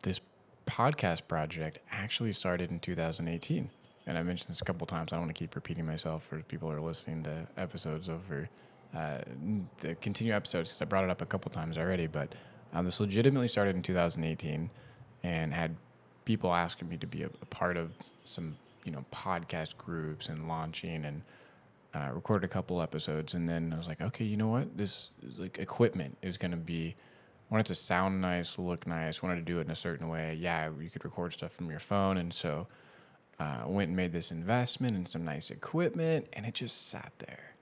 this podcast project actually started in 2018. And I mentioned this a couple times. I don't want to keep repeating myself for people who are listening to episodes over the continued episodes, 'cause I brought it up a couple times already. But this legitimately started in 2018 and had people asking me to be a part of some, podcast groups and launching, and recorded a couple episodes. And then I was like, okay, you know what? This is like equipment is going to be, I want it to sound nice, look nice, wanted to do it in a certain way. Yeah, you could record stuff from your phone. And so went and made this investment in some nice equipment, and it just sat there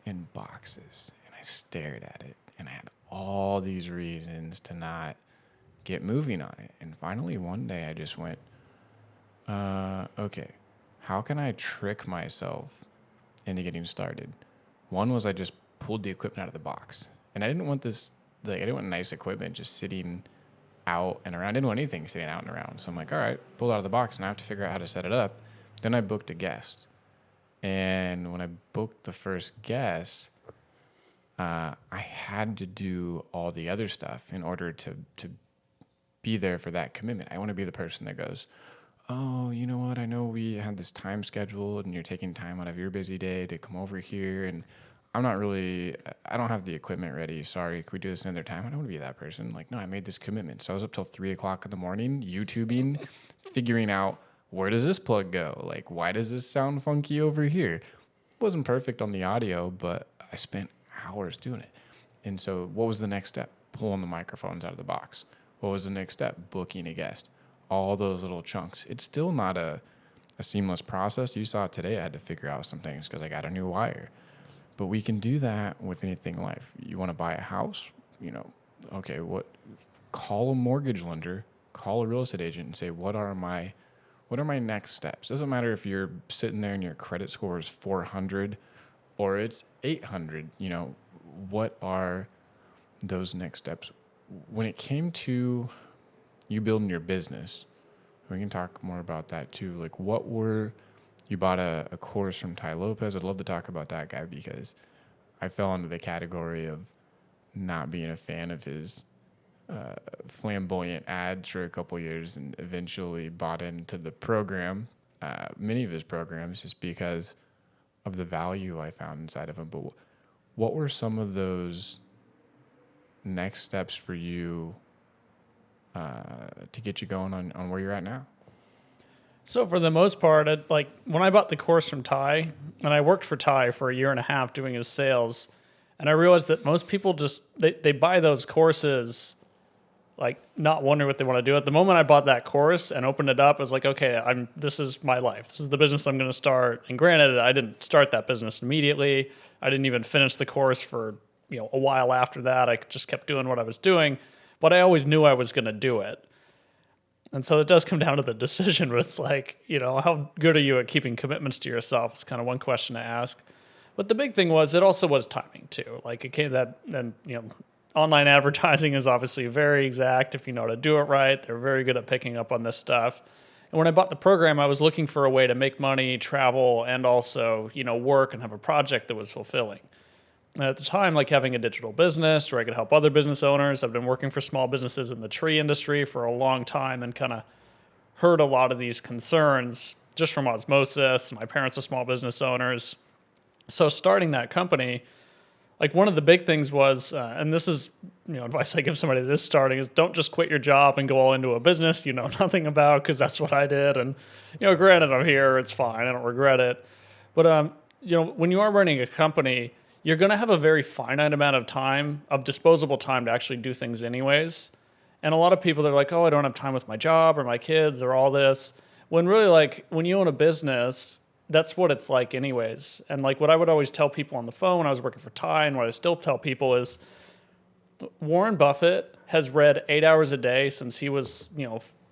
in boxes. And I stared at it, and I had all these reasons to not get moving on it. And finally, one day I just went, okay, how can I trick myself into getting started? One was I just pulled the equipment out of the box, and I didn't want this, I didn't want nice equipment just sitting out and around. I didn't want anything sitting out and around. So I'm like, all right, pull it out of the box, and I have to figure out how to set it up. Then I booked a guest. And when I booked the first guest, I had to do all the other stuff in order to be there for that commitment. I want to be the person that goes, oh, you know what? I know we had this time scheduled, and you're taking time out of your busy day to come over here, and I don't have the equipment ready. Sorry, could we do this another time? I don't want to be that person. Like, no, I made this commitment. So I was up till 3 o'clock in the morning, YouTubing, figuring out, where does this plug go? Like, why does this sound funky over here? It wasn't perfect on the audio, but I spent hours doing it. And so what was the next step? Pulling the microphones out of the box. What was the next step? Booking a guest. All those little chunks. It's still not a seamless process. You saw it today. I had to figure out some things because I got a new wire. But we can do that with anything in life. You want to buy a house? Okay, call a mortgage lender, call a real estate agent, and say, what are my next steps? Doesn't matter if you're sitting there and your credit score is 400 or it's 800. What are those next steps? When it came to you building your business, we can talk more about that too. Like, you bought a course from Tai Lopez. I'd love to talk about that guy because I fell into the category of not being a fan of his flamboyant ads for a couple years, and eventually bought into the program, many of his programs, just because of the value I found inside of him. But what were some of those next steps for you to get you going on where you're at now? So for the most part, when I bought the course from Tai, and I worked for Tai for 1.5 years doing his sales, and I realized that most people just, they buy those courses like not wondering what they want to do. At the moment I bought that course and opened it up, I was like, okay, this is my life. This is the business I'm going to start. And granted, I didn't start that business immediately. I didn't even finish the course for a while after that. I just kept doing what I was doing, but I always knew I was going to do it. And so it does come down to the decision, but it's like, how good are you at keeping commitments to yourself? It's kind of one question to ask. But the big thing was, it also was timing too. Like it came online advertising is obviously very exact. If you know how to do it right, they're very good at picking up on this stuff. And when I bought the program, I was looking for a way to make money, travel, and also, work and have a project that was fulfilling. And at the time, like having a digital business where I could help other business owners. I've been working for small businesses in the tree industry for a long time and kind of heard a lot of these concerns just from osmosis. My parents are small business owners. So starting that company, like one of the big things was, and this is advice I give somebody that's starting, is don't just quit your job and go all into a business you know nothing about, because that's what I did. And granted, I'm here, it's fine, I don't regret it. But when you are running a company, you're going to have a very finite amount of time, of disposable time, to actually do things anyways. And a lot of people, they're like, oh, I don't have time with my job or my kids or all this. When really, like, when you own a business, that's what it's like anyways. And like what I would always tell people on the phone when I was working for Tai, and what I still tell people is, Warren Buffett has read 8 hours a day since he was,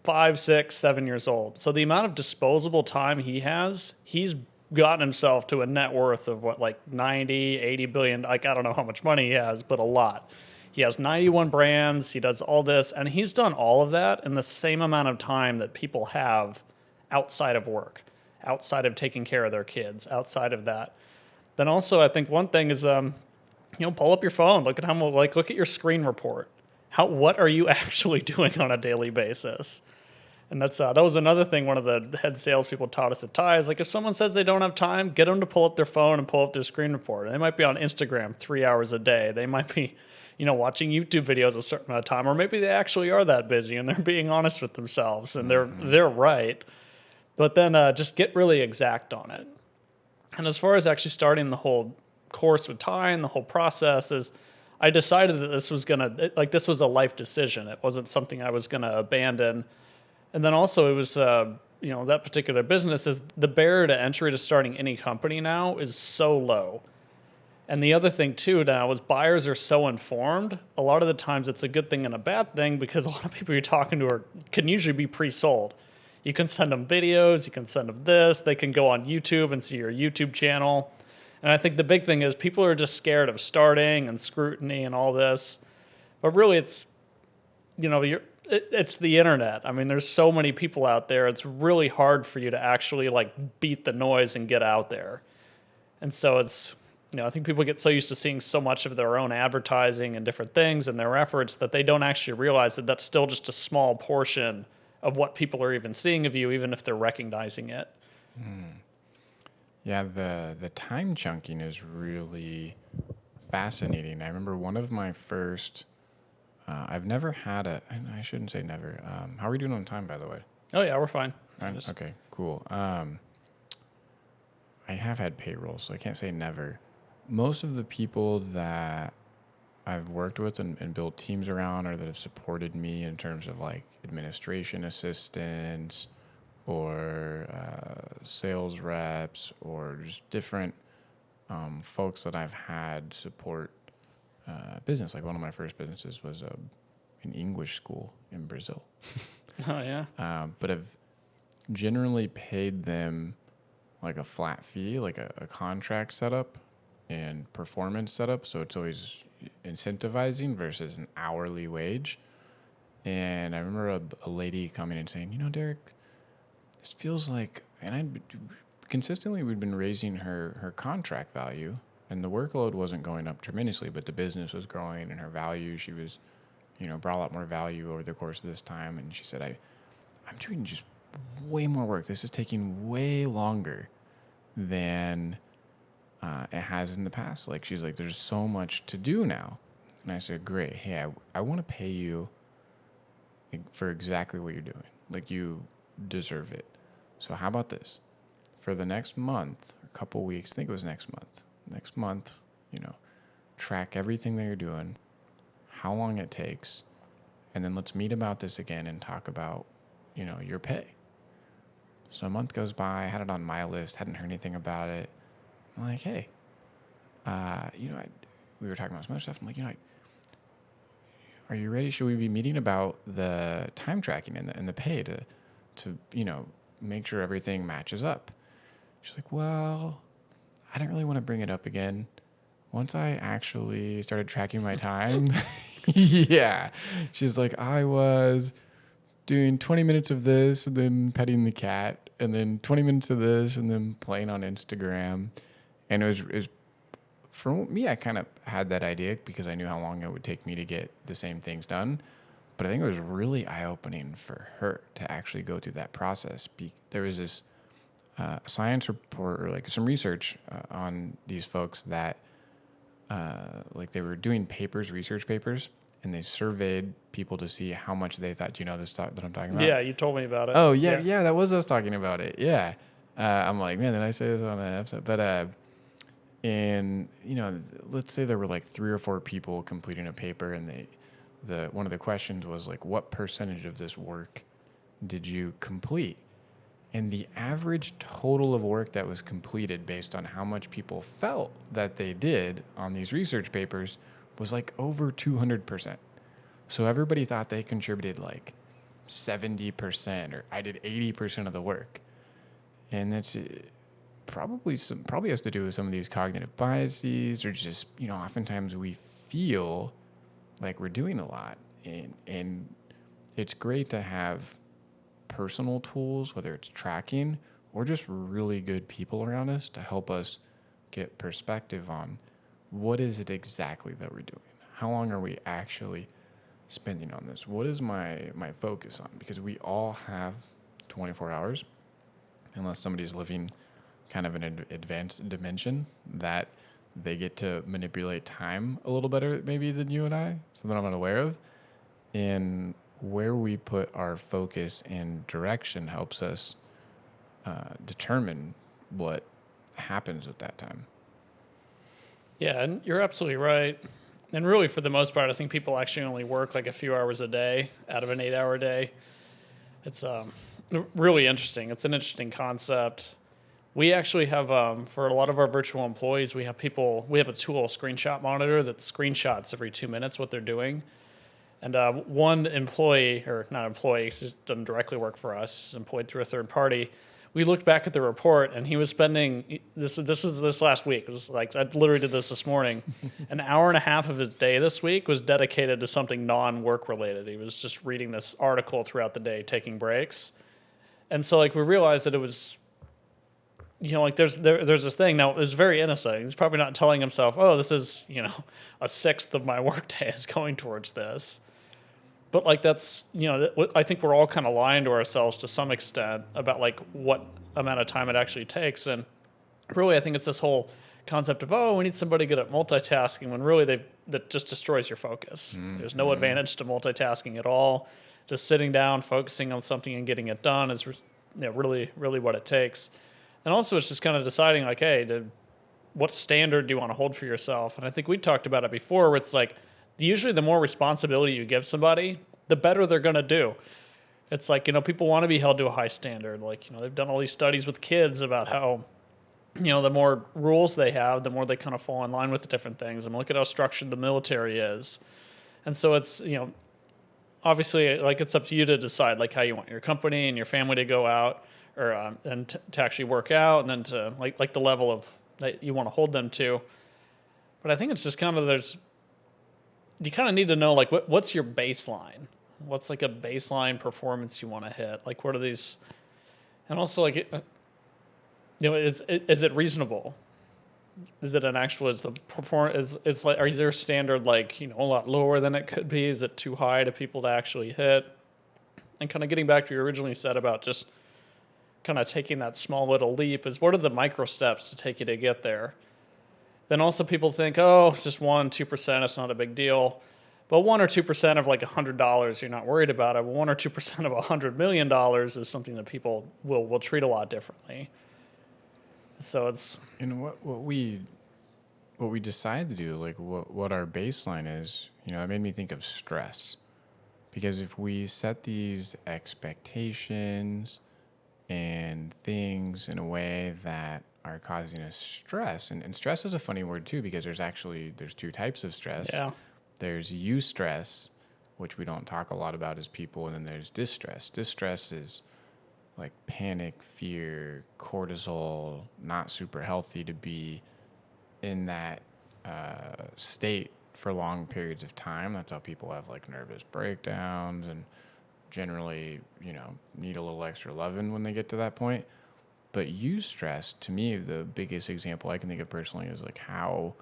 5, 6, 7 years old. So the amount of disposable time he has, he's gotten himself to a net worth of 90, 80 billion. Like, I don't know how much money he has, but a lot. He has 91 brands. He does all this, and he's done all of that in the same amount of time that people have outside of work, outside of taking care of their kids, outside of that. Then also, I think one thing is, pull up your phone, look at your screen report. What are you actually doing on a daily basis? And that was another thing one of the head salespeople taught us at Tai is like, if someone says they don't have time, get them to pull up their phone and pull up their screen report. They might be on Instagram 3 hours a day. They might be, watching YouTube videos a certain amount of time, or maybe they actually are that busy and they're being honest with themselves and they're right. But then just get really exact on it. And as far as actually starting the whole course with Tai and the whole process is, I decided that this was a life decision. It wasn't something I was gonna abandon. And then also it was, that particular business is the barrier to entry to starting any company now is so low. And the other thing too now is buyers are so informed. A lot of the times it's a good thing and a bad thing because a lot of people you're talking to can usually be pre-sold. You can send them videos, you can send them this, they can go on YouTube and see your YouTube channel. And I think the big thing is people are just scared of starting and scrutiny and all this. But really it's, it's the internet. I mean, there's so many people out there. It's really hard for you to actually beat the noise and get out there. And so it's, I think people get so used to seeing so much of their own advertising and different things and their efforts that they don't actually realize that that's still just a small portion of what people are even seeing of you, even if they're recognizing it. Yeah, the time chunking is really fascinating. I remember one of my first, I've never had I shouldn't say never. How are we doing on time, by the way? Oh, yeah, we're fine. Okay, cool. I have had payroll, so I can't say never. Most of the people that I've worked with and built teams around or that have supported me in terms of administration assistants or sales reps or just different folks that I've had support business. Like one of my first businesses was an English school in Brazil. Oh, yeah. But I've generally paid them a flat fee, a contract setup and performance setup. So it's always incentivizing versus an hourly wage. And I remember a lady coming and saying, Derek, this feels like, and consistently we'd been raising her contract value and the workload wasn't going up tremendously, but the business was growing and her value, she was, brought a lot more value over the course of this time. And she said, I'm doing just way more work. This is taking way longer than it has in the past. She's like, there's so much to do now. And I said, great. Hey, I want to pay you for exactly what you're doing. You deserve it. So how about this? For the next month, a couple weeks, I think it was next month, track everything that you're doing, how long it takes, and then let's meet about this again and talk about, your pay. So a month goes by, I had it on my list, hadn't heard anything about it. I'm like, hey, we were talking about some other stuff. I'm like, are you ready? Should we be meeting about the time tracking and the pay to make sure everything matches up? She's like, well, I didn't really want to bring it up again. Once I actually started tracking my time, yeah. She's like, I was doing 20 minutes of this and then petting the cat and then 20 minutes of this and then playing on Instagram. And it was for me, I kind of had that idea because I knew how long it would take me to get the same things done. But I think it was really eye-opening for her to actually go through that process. There was this science report or some research on these folks that they were doing research papers, and they surveyed people to see how much they thought. Do you know this that I'm talking about? Yeah, you told me about it. Oh, yeah, that was us talking about it. Yeah. I'm like, man, did I say this on an episode? But, and, let's say there were 3 or 4 people completing a paper, and one of the questions was what percentage of this work did you complete? And the average total of work that was completed based on how much people felt that they did on these research papers was over 200%. So everybody thought they contributed 70%, or I did 80% of the work. And that's probably has to do with some of these cognitive biases, or just, oftentimes we feel like we're doing a lot. And it's great to have personal tools, whether it's tracking or just really good people around us to help us get perspective on what is it exactly that we're doing? How long are we actually spending on this? What is my focus on? Because we all have 24 hours, unless somebody's living kind of an advanced dimension that they get to manipulate time a little better maybe than you and I, something I'm unaware of. And where we put our focus and direction helps us determine what happens at that time. Yeah, and you're absolutely right. And really, for the most part, I think people actually only work like a few hours a day out of an 8-hour day. It's really interesting. It's an interesting concept. We actually have, for a lot of our virtual employees, we have a tool, a screenshot monitor that screenshots every 2 minutes what they're doing. And one employee, or not employee, he doesn't directly work for us, he's employed through a third party. We looked back at the report, and he was spending, this was this last week. It was like, I literally did this morning. An hour and a half of his day this week was dedicated to something non-work related. He was just reading this article throughout the day, taking breaks. And so like we realized that it was, like there's this thing. Now, it was very innocent. He's probably not telling himself, oh, this is, a sixth of my workday is going towards this. But like that's, I think we're all kind of lying to ourselves to some extent about like what amount of time it actually takes. And really, I think it's this whole concept of, oh, we need somebody good at multitasking, when really that just destroys your focus. Mm-hmm. There's no advantage to multitasking at all. Just sitting down, focusing on something and getting it done is really, really what it takes. And also it's just kind of deciding like, hey, what standard do you want to hold for yourself? And I think we talked about it before, where it's like, usually the more responsibility you give somebody, the better they're going to do. It's like, people want to be held to a high standard. Like, they've done all these studies with kids about how, the more rules they have, the more they kind of fall in line with the different things. And look at how structured the military is. And so it's, obviously, like, it's up to you to decide, like, how you want your company and your family to go out, or and to actually work out, and then to, like the level of that you want to hold them to. But I think it's just kind of, you kind of need to know, like, what's your baseline? What's like a baseline performance you want to hit? Like, what are these? And also, like, is it reasonable? Is it an actual? Is the performance? Is like, is there a standard like a lot lower than it could be? Is it too high to people to actually hit? And kind of getting back to what you originally said about just kind of taking that small little leap, is what are the micro steps to take you to get there? Then also people think, oh, it's just 1-2%, it's not a big deal. But 1 or 2% of like $100, you're not worried about it. But 1 or 2% of $100 million is something that people will treat a lot differently. So it's what we decide to do, like what our baseline is. It made me think of stress, because if we set these expectations and things in a way that are causing us stress. And stress is a funny word too, because there's two types of stress. Yeah. There's eustress, which we don't talk a lot about as people, and then there's distress. Distress is like panic, fear, cortisol, not super healthy to be in that state for long periods of time. That's how people have like nervous breakdowns and generally, need a little extra loving when they get to that point. But eustress, to me, the biggest example I can think of personally is like how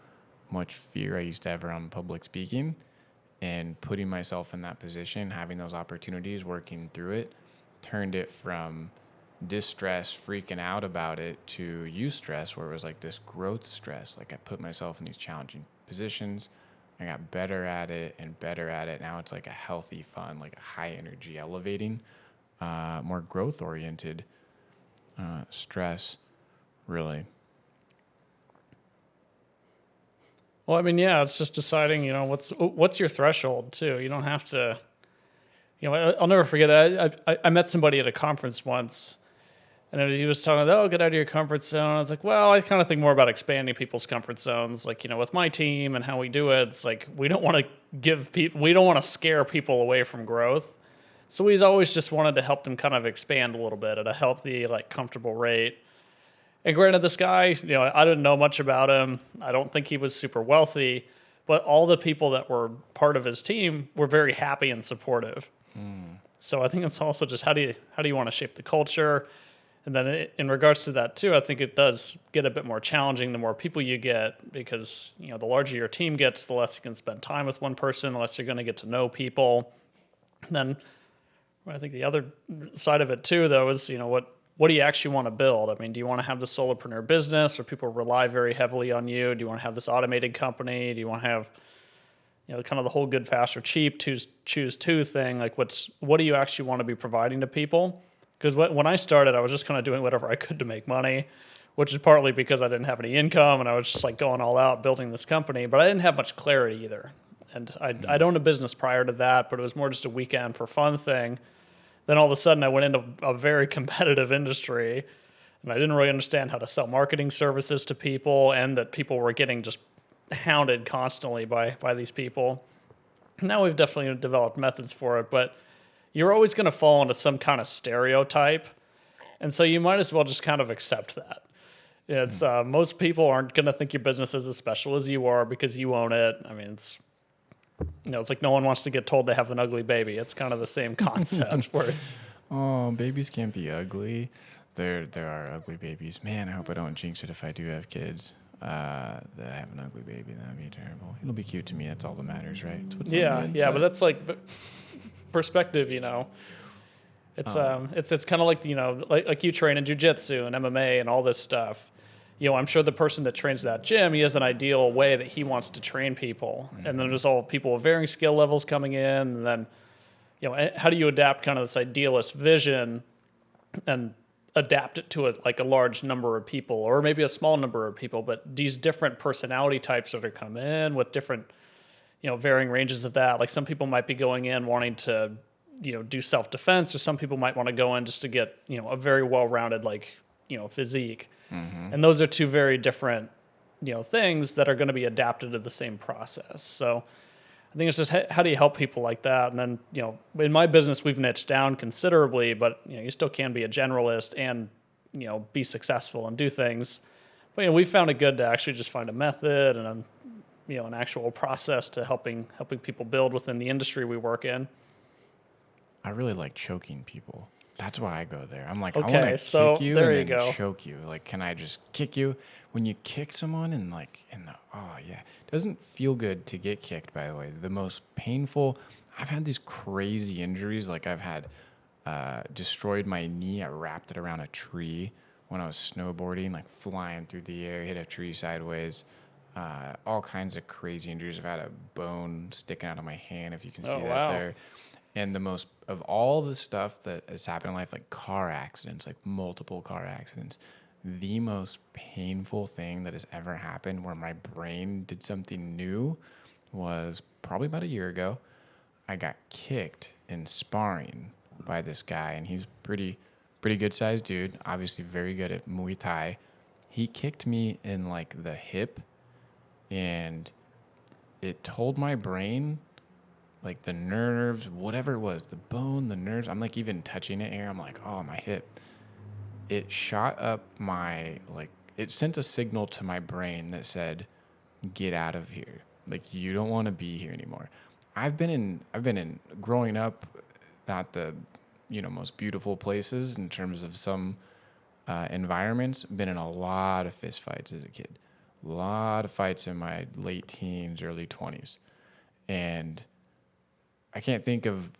much fear I used to have around public speaking, and putting myself in that position, having those opportunities, working through it, turned it from distress, freaking out about it, to eustress, where it was like this growth stress. Like I put myself in these challenging positions, I got better at it and better at it. Now it's like a healthy, fun, like a high energy, elevating, more growth oriented stress, really. Well, I mean, yeah, it's just deciding, what's your threshold too. You don't have to, I'll never forget. I met somebody at a conference once, and he was talking, oh, get out of your comfort zone. I was like, well, I kind of think more about expanding people's comfort zones. Like, with my team and how we do it, it's like, we don't want to scare people away from growth. So he's always just wanted to help them kind of expand a little bit at a healthy, like comfortable rate. And granted, this guy, I didn't know much about him. I don't think he was super wealthy, but all the people that were part of his team were very happy and supportive. So I think it's also just how do you want to shape the culture? And then in regards to that too, I think it does get a bit more challenging the more people you get, because the larger your team gets, the less you can spend time with one person, the less you're going to get to know people. And then I think the other side of it too, though, is what do you actually want to build? I mean, do you want to have the solopreneur business where people rely very heavily on you? Do you want to have this automated company? Do you want to have kind of the whole good, fast, or cheap choose two thing? Like, what do you actually want to be providing to people? Because when I started, I was just kind of doing whatever I could to make money, which is partly because I didn't have any income and I was just like going all out building this company, but I didn't have much clarity either. And I'd owned a business prior to that, but it was more just a weekend for fun thing. Then all of a sudden I went into a very competitive industry and I didn't really understand how to sell marketing services to people, and that people were getting just hounded constantly by these people. Now we've definitely developed methods for it, but you're always going to fall into some kind of stereotype. And so you might as well just kind of accept that. It's most people aren't going to think your business is as special as you are because you own it. I mean, it's like no one wants to get told they have an ugly baby. It's kind of the same concept where it's, oh, babies can't be ugly. There are ugly babies. Man, I hope I don't jinx it if I do have kids. That I have an ugly baby. That'd be terrible. It'll be cute to me. That's all that matters, right? Yeah, but that's like perspective, It's kind of like like you train in jiu-jitsu and MMA and all this stuff. I'm sure the person that trains that gym, he has an ideal way that he wants to train people. Mm-hmm. And then there's all people with varying skill levels coming in. And then, how do you adapt kind of this idealist vision and adapt it to a large number of people, or maybe a small number of people, but these different personality types that are coming in with different, varying ranges of that. Like some people might be going in wanting to, do self-defense, or some people might want to go in just to get, a very well-rounded, physique. Mm-hmm. And those are two very different, things that are going to be adapted to the same process. So I think it's just how do you help people like that? And then, in my business, we've niched down considerably, but, you still can be a generalist and, be successful and do things. But, we found it good to actually just find a method and an actual process to helping people build within the industry we work in. I really like choking people. That's why I go there. I'm like, okay, I want to kick you and then choke you. Like, can I just kick you? When you kick someone and it doesn't feel good to get kicked, by the way. The most painful, I've had these crazy injuries. Like I've had destroyed my knee. I wrapped it around a tree when I was snowboarding, like flying through the air, hit a tree sideways. All kinds of crazy injuries. I've had a bone sticking out of my hand, if you can see that there. And the most of all the stuff that has happened in life, like car accidents, like multiple car accidents, the most painful thing that has ever happened where my brain did something new was probably about a year ago. I got kicked in sparring by this guy, and he's pretty good sized dude, obviously very good at Muay Thai. He kicked me in like the hip, and it told my brain, like the nerves, whatever it was, the bone, the nerves, I'm like even touching it here. I'm like, oh, my hip. It shot up it sent a signal to my brain that said, get out of here. Like, you don't want to be here anymore. I've been in growing up, not the, most beautiful places in terms of some environments, been in a lot of fist fights as a kid. A lot of fights in my late teens, early 20s. And I can't think of,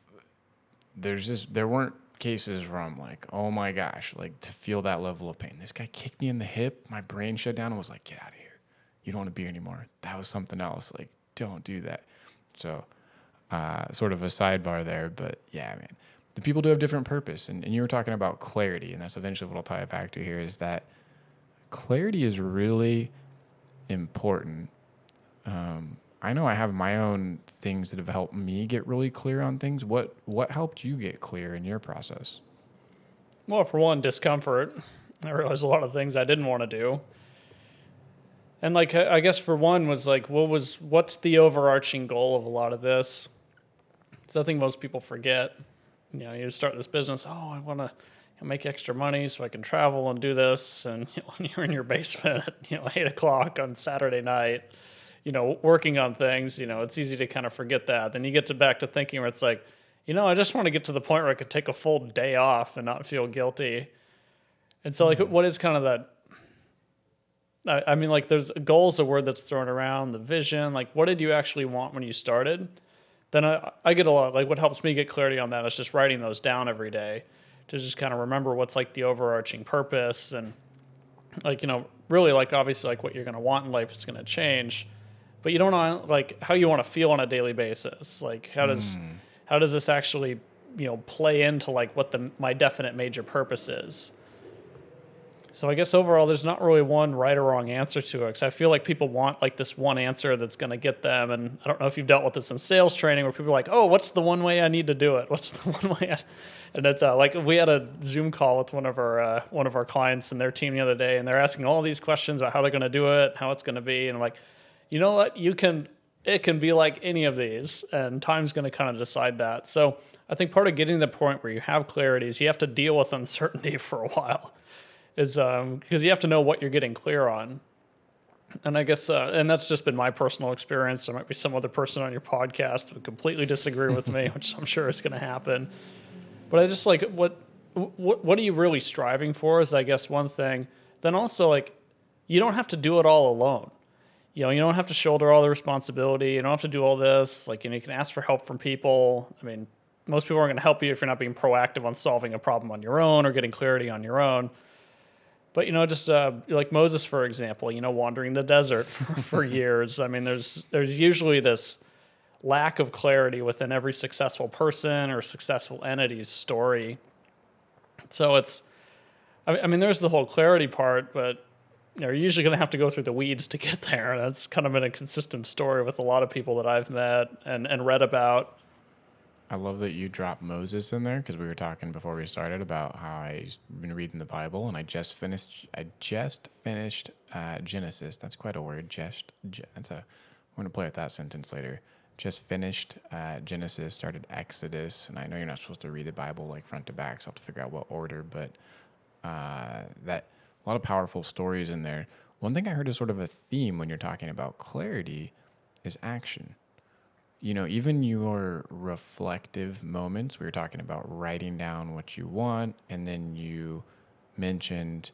there weren't cases where I'm like, oh my gosh, like to feel that level of pain. This guy kicked me in the hip, my brain shut down and was like, get out of here. You don't want to be here anymore. That was something else. Like, don't do that. So, sort of a sidebar there, but yeah, man, the people do have different purpose. And you were talking about clarity, and that's eventually what I'll tie it back to here, is that clarity is really important. I know I have my own things that have helped me get really clear on things. What helped you get clear in your process? Well, for one, discomfort. I realized a lot of things I didn't want to do. And I guess for one was what's the overarching goal of a lot of this? It's I think most people forget. You start this business, I want to make extra money so I can travel and do this. And when you're in your basement at 8:00 on Saturday night, working on things, it's easy to kind of forget that. Then you get back to thinking where it's like, I just want to get to the point where I could take a full day off and not feel guilty. And so like, what is kind of that? I mean, like there's goals, a word that's thrown around, the vision, like what did you actually want when you started? Then I get a lot, like what helps me get clarity on that is just writing those down every day to just kind of remember what's like the overarching purpose and like, really like obviously like what you're going to want in life is going to change, but you don't know like how you want to feel on a daily basis. Like how does this actually, play into like what my definite major purpose is? So I guess overall, there's not really one right or wrong answer to it because I feel like people want like this one answer that's going to get them. And I don't know if you've dealt with this in sales training where people are like, oh, what's the one way I need to do it? What's the one way? And it's like we had a Zoom call with one of our clients and their team the other day, and they're asking all these questions about how they're going to do it, how it's going to be. And I'm like, you know what? It can be like any of these, and time's going to kind of decide that. So I think part of getting to the point where you have clarity is you have to deal with uncertainty for a while. Is because you have to know what you're getting clear on. And I guess, and that's just been my personal experience. There might be some other person on your podcast who would completely disagree with me, which I'm sure is going to happen. But I just like, what are you really striving for is I guess one thing. Then also like, you don't have to do it all alone. You don't have to shoulder all the responsibility. You don't have to do all this. Like, you can ask for help from people. I mean, most people aren't going to help you if you're not being proactive on solving a problem on your own or getting clarity on your own. But, just like Moses, for example, wandering the desert for years. I mean, there's usually this lack of clarity within every successful person or successful entity's story. So I mean, there's the whole clarity part, but you're usually going to have to go through the weeds to get there. That's kind of been a consistent story with a lot of people that I've met and read about. I love that you dropped Moses in there because we were talking before we started about how I've been reading the Bible and I just finished Genesis. That's quite a word. I'm going to play with that sentence later. Just finished Genesis, started Exodus, and I know you're not supposed to read the Bible like front to back, so I'll have to figure out what order, but that a lot of powerful stories in there. One thing I heard is sort of a theme when you're talking about clarity is action. Even your reflective moments, we were talking about writing down what you want, and then you mentioned,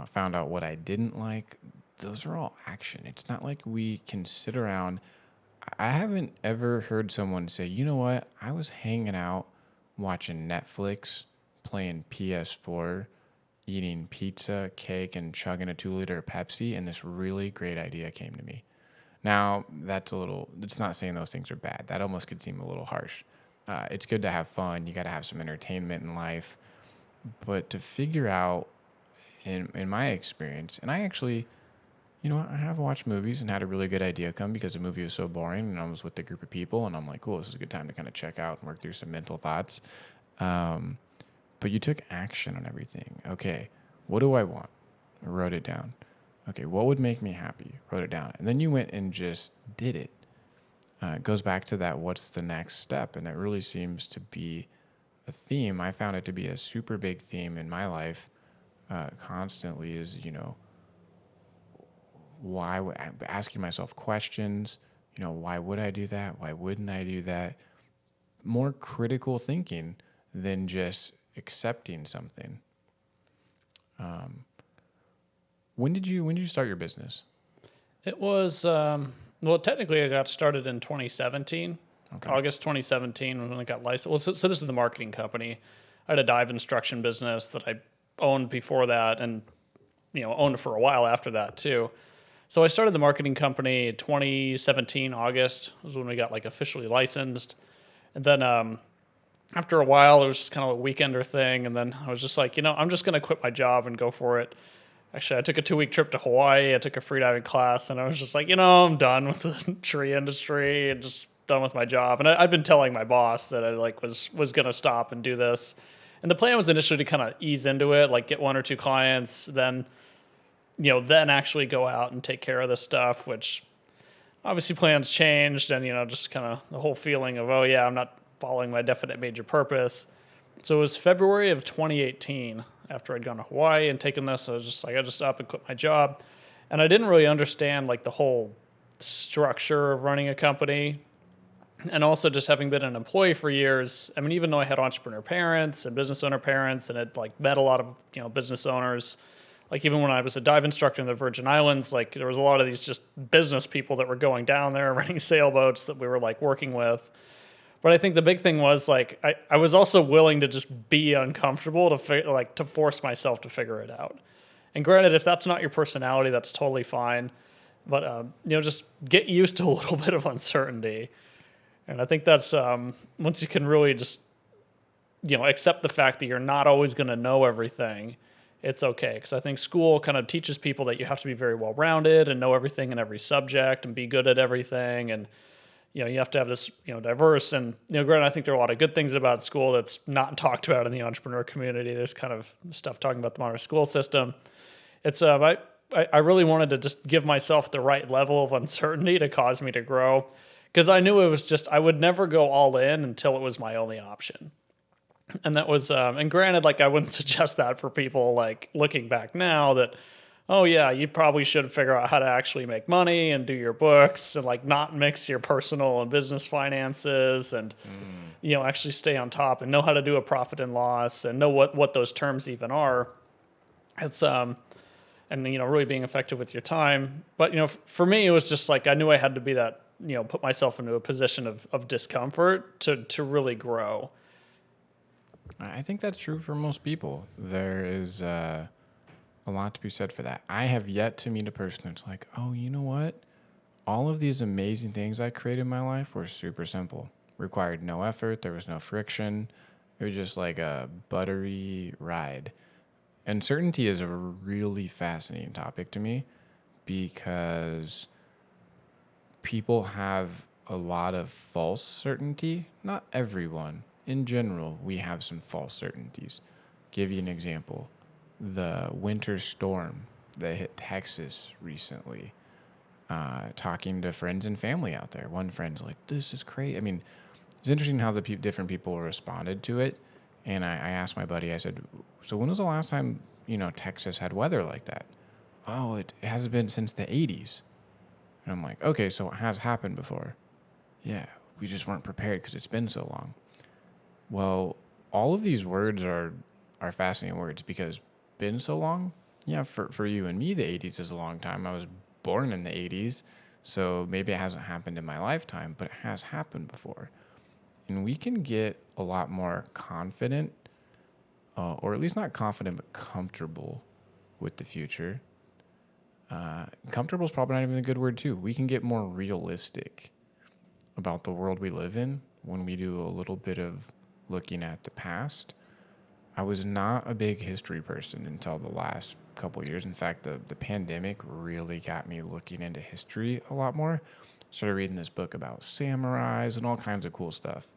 found out what I didn't like. Those are all action. It's not like we can sit around. I haven't ever heard someone say, you know what, I was hanging out, watching Netflix, playing PS4, eating pizza, cake, and chugging a 2-liter Pepsi, and this really great idea came to me. Now, it's not saying those things are bad. That almost could seem a little harsh. It's good to have fun. You got to have some entertainment in life. But to figure out, in my experience, and I actually, I have watched movies and had a really good idea come because the movie was so boring and I was with a group of people and I'm like, cool, this is a good time to kind of check out and work through some mental thoughts. But you took action on everything. Okay, what do I want? I wrote it down. Okay, what would make me happy? Wrote it down. And then you went and just did it. It goes back to that, what's the next step? And that really seems to be a theme. I found it to be a super big theme in my life constantly is, asking myself questions, why would I do that? Why wouldn't I do that? More critical thinking than just accepting something. When did you start your business? It was, technically I got started in 2017, okay. August 2017 when I got licensed. Well, so this is the marketing company. I had a dive instruction business that I owned before that and, owned for a while after that too. So I started the marketing company 2017, August was when we got like officially licensed. And then after a while, it was just kind of a weekender thing. And then I was just like, I'm just going to quit my job and go for it. Actually, I took a 2-week trip to Hawaii. I took a freediving class, and I was just like, I'm done with the tree industry and just done with my job. And I've been telling my boss that I was going to stop and do this. And the plan was initially to kind of ease into it, like get 1 or 2 clients, then actually go out and take care of this stuff, which obviously plans changed and, just kind of the whole feeling of, I'm not following my definite major purpose. So it was February of 2018 after I'd gone to Hawaii and taken this. I was just like, I just up and quit my job. And I didn't really understand like the whole structure of running a company. And also just having been an employee for years, I mean, even though I had entrepreneur parents and business owner parents and had like met a lot of, business owners, like even when I was a dive instructor in the Virgin Islands, like there was a lot of these just business people that were going down there renting sailboats that we were like working with. But I think the big thing was like I was also willing to just be uncomfortable to force myself to figure it out. And granted, if that's not your personality, that's totally fine. But just get used to a little bit of uncertainty. And I think that's once you can really just accept the fact that you're not always going to know everything, it's okay. Because I think school kind of teaches people that you have to be very well rounded and know everything in every subject and be good at everything, and you have to have this diverse. And granted, I think there are a lot of good things about school that's not talked about in the entrepreneur community. There's kind of stuff talking about the modern school system. It's I really wanted to just give myself the right level of uncertainty to cause me to grow, because I knew it was just I would never go all in until it was my only option. And that was and granted, like I wouldn't suggest that for people like looking back now that, oh yeah, you probably should figure out how to actually make money and do your books and like not mix your personal and business finances and actually stay on top and know how to do a profit and loss and know what those terms even are. It's and really being effective with your time. But for me, it was just like I knew I had to be that, put myself into a position of discomfort to really grow. I think that's true for most people. There is a lot to be said for that. I have yet to meet a person that's like, oh, you know what? All of these amazing things I created in my life were super simple. Required no effort. There was no friction. It was just like a buttery ride. Uncertainty is a really fascinating topic to me because people have a lot of false certainty. Not everyone. In general, we have some false certainties. Give you an example. The winter storm that hit Texas recently. Talking to friends and family out there. One friend's like, this is crazy. I mean, it's interesting how the different people responded to it. And I asked my buddy, I said, so when was the last time, Texas had weather like that? Oh, it hasn't been since the 80s. And I'm like, okay, so it has happened before. Yeah, we just weren't prepared because it's been so long. Well, all of these words are fascinating words because been so long? Yeah, for you and me, the 80s is a long time. I was born in the 80s, so maybe it hasn't happened in my lifetime, but it has happened before. And we can get a lot more confident, or at least not confident, but comfortable with the future. Comfortable is probably not even a good word, too. We can get more realistic about the world we live in when we do a little bit of looking at the past. I was not a big history person until the last couple of years. In fact, the pandemic really got me looking into history a lot more. Started reading this book about samurais and all kinds of cool stuff.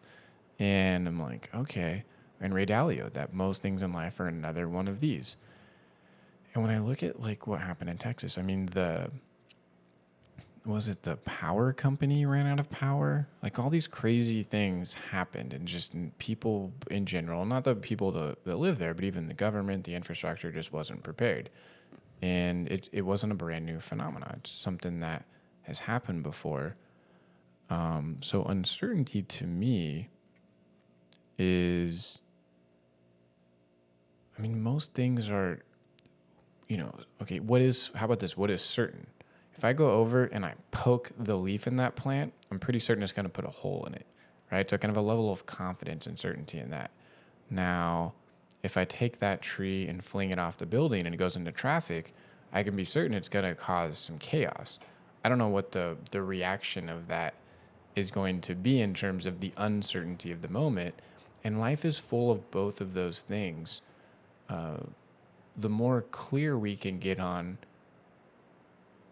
And I'm like, okay. And Ray Dalio, that most things in life are another one of these. And when I look at like what happened in Texas, I mean, was it the power company ran out of power? Like all these crazy things happened, and just people in general, not the people that live there, but even the government, the infrastructure just wasn't prepared. And it wasn't a brand new phenomenon. It's something that has happened before. So uncertainty to me is, I mean, most things are, okay, how about this? What is certain? If I go over and I poke the leaf in that plant, I'm pretty certain it's going to put a hole in it, right? So kind of a level of confidence and certainty in that. Now, if I take that tree and fling it off the building and it goes into traffic, I can be certain it's going to cause some chaos. I don't know what the reaction of that is going to be in terms of the uncertainty of the moment. And life is full of both of those things. The more clear we can get on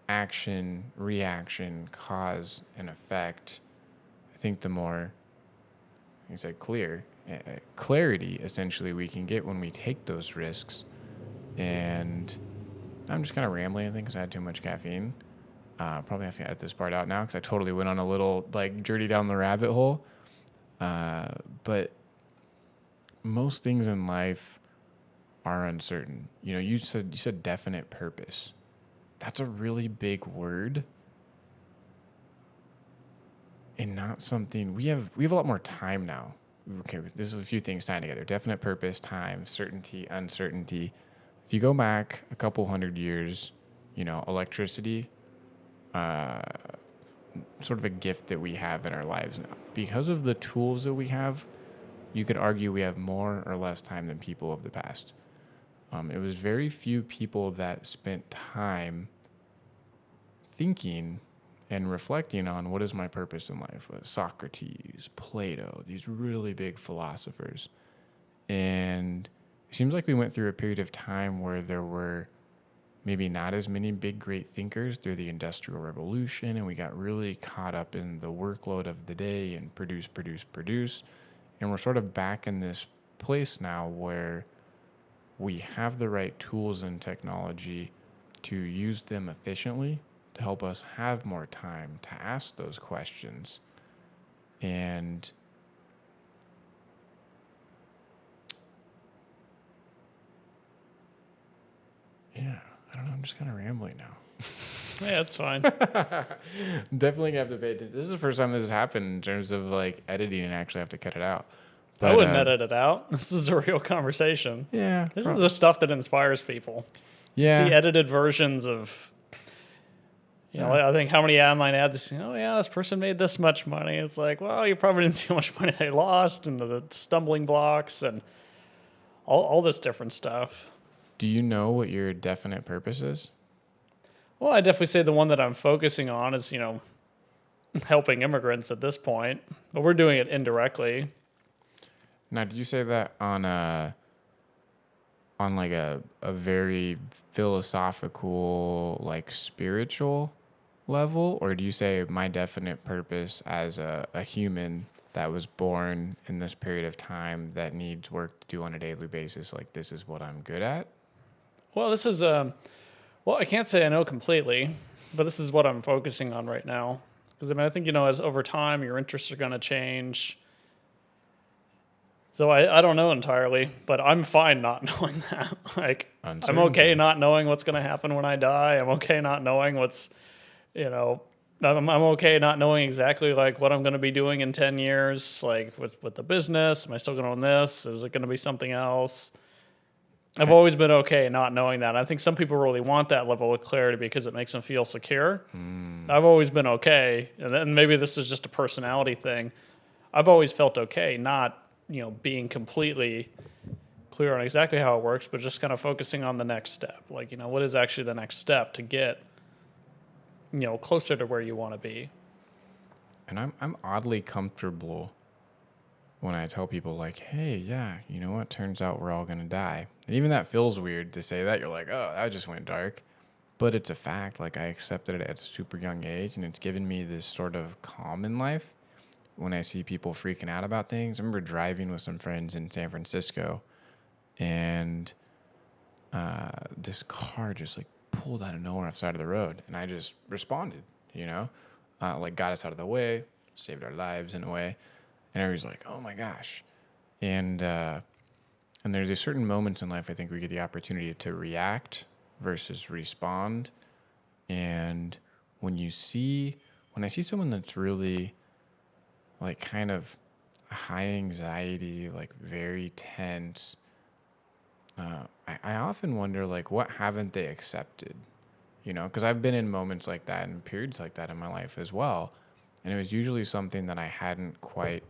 action, reaction, cause, and effect, I think the more, like I said, clarity essentially we can get when we take those risks. And I'm just kind of rambling, I think, because I had too much caffeine. Probably have to edit this part out now because I totally went on a little like journey down the rabbit hole. But most things in life are uncertain. You said definite purpose. That's a really big word. and not something we have a lot more time now. Okay, this is a few things tying together: definite purpose, time, certainty, uncertainty. If you go back a couple hundred years, electricity, sort of a gift that we have in our lives now. Because of the tools that we have, you could argue we have more or less time than people of the past. It was very few people that spent time thinking and reflecting on what is my purpose in life. Socrates, Plato, these really big philosophers. And it seems like we went through a period of time where there were maybe not as many big, great thinkers through the Industrial Revolution, and we got really caught up in the workload of the day and produce. And we're sort of back in this place now where we have the right tools and technology to use them efficiently to help us have more time to ask those questions. And yeah, I don't know. I'm just kind of rambling now. Yeah, it's fine. Definitely have to pay attention. This is the first time this has happened in terms of like editing and actually have to cut it out. I wouldn't edit it out. This is a real conversation. Yeah. This is the stuff that inspires people. Yeah. See edited versions of, I think how many online ads, this person made this much money. It's like, well, you probably didn't see how much money they lost and the stumbling blocks and all this different stuff. Do you know what your definite purpose is? Well, I definitely say the one that I'm focusing on is, helping immigrants at this point, but we're doing it indirectly. Now, did you say that on a very philosophical, like spiritual level, or do you say my definite purpose as a human that was born in this period of time that needs work to do on a daily basis, like this is what I'm good at? Well, this is I can't say I know completely, but this is what I'm focusing on right now. Because I think as over time your interests are going to change. So I don't know entirely, but I'm fine not knowing that. Like, I'm okay not knowing what's going to happen when I die. I'm okay not knowing what's, I'm okay not knowing exactly like what I'm going to be doing in 10 years, like with the business. Am I still going to own this? Is it going to be something else? I've always been okay not knowing that. I think some people really want that level of clarity because it makes them feel secure. I've always been okay. And then maybe this is just a personality thing. I've always felt okay not being completely clear on exactly how it works, but just kind of focusing on the next step. Like, what is actually the next step to get, closer to where you want to be. And I'm oddly comfortable when I tell people like, hey, yeah, you know what? Turns out we're all going to die. And even that feels weird to say that. You're like, oh, that just went dark. But it's a fact. Like I accepted it at a super young age, and it's given me this sort of calm in life. When I see people freaking out about things, I remember driving with some friends in San Francisco, and this car just like pulled out of nowhere on the side of the road, and I just responded, like got us out of the way, saved our lives in a way, and everybody's like, "Oh my gosh!" And there's a certain moments in life I think we get the opportunity to react versus respond, and when I see someone that's really like kind of high anxiety, like very tense, I often wonder like what haven't they accepted, because I've been in moments like that and periods like that in my life as well, and it was usually something that I hadn't quite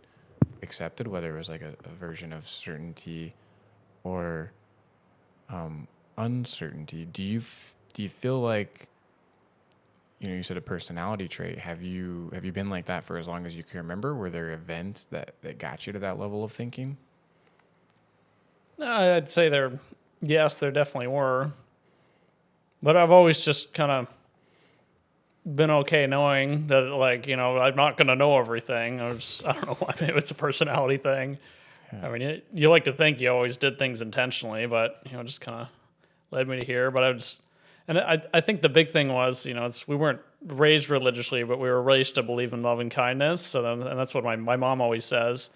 accepted, whether it was like a version of certainty or uncertainty. Do you feel like, you said a personality trait. Have you been like that for as long as you can remember? Were there events that got you to that level of thinking? No, I'd say there definitely were. But I've always just kind of been okay knowing that, like, I'm not going to know everything. I don't know why. Maybe it's a personality thing. Yeah. I mean, you like to think you always did things intentionally, but, just kind of led me to here. But I think the big thing was, we weren't raised religiously, but we were raised to believe in love and kindness. And that's what my mom always says.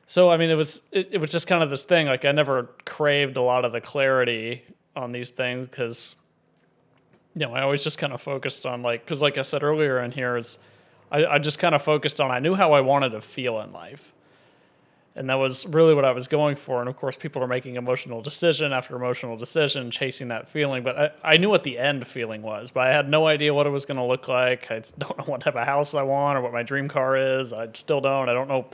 So, I mean, it was just kind of this thing. Like, I never craved a lot of the clarity on these things because, I always just kind of focused on, like, because like I said earlier in here, I just kind of focused on, I knew how I wanted to feel in life. And that was really what I was going for. And of course, people are making emotional decision after emotional decision, chasing that feeling. But I knew what the end feeling was, but I had no idea what it was going to look like. I don't know what type of house I want or what my dream car is. I still don't. I don't know,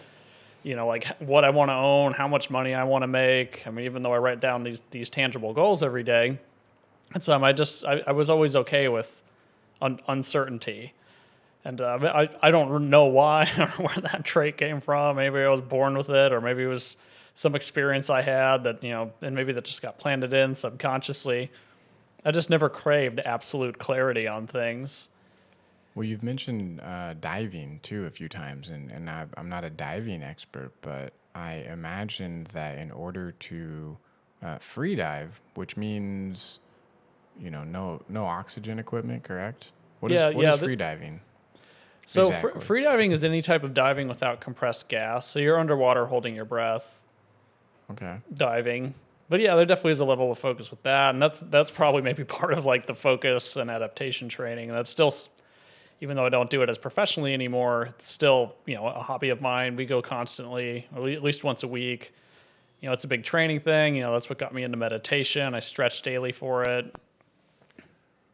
like what I want to own, how much money I want to make. I mean, even though I write down these tangible goals every day, it's I was always okay with uncertainty. And I don't know why or where that trait came from. Maybe I was born with it, or maybe it was some experience I had that, and maybe that just got planted in subconsciously. I just never craved absolute clarity on things. Well, you've mentioned diving too a few times, and I'm not a diving expert, but I imagine that in order to free dive, which means, no oxygen equipment, correct? What is free diving? So Exactly. free diving is any type of diving without compressed gas. So you're underwater holding your breath. Okay. Diving. But yeah, there definitely is a level of focus with that. And that's probably maybe part of like the focus and adaptation training. And that's still, even though I don't do it as professionally anymore, it's still, a hobby of mine. We go constantly, at least once a week. It's a big training thing. That's what got me into meditation. I stretch daily for it.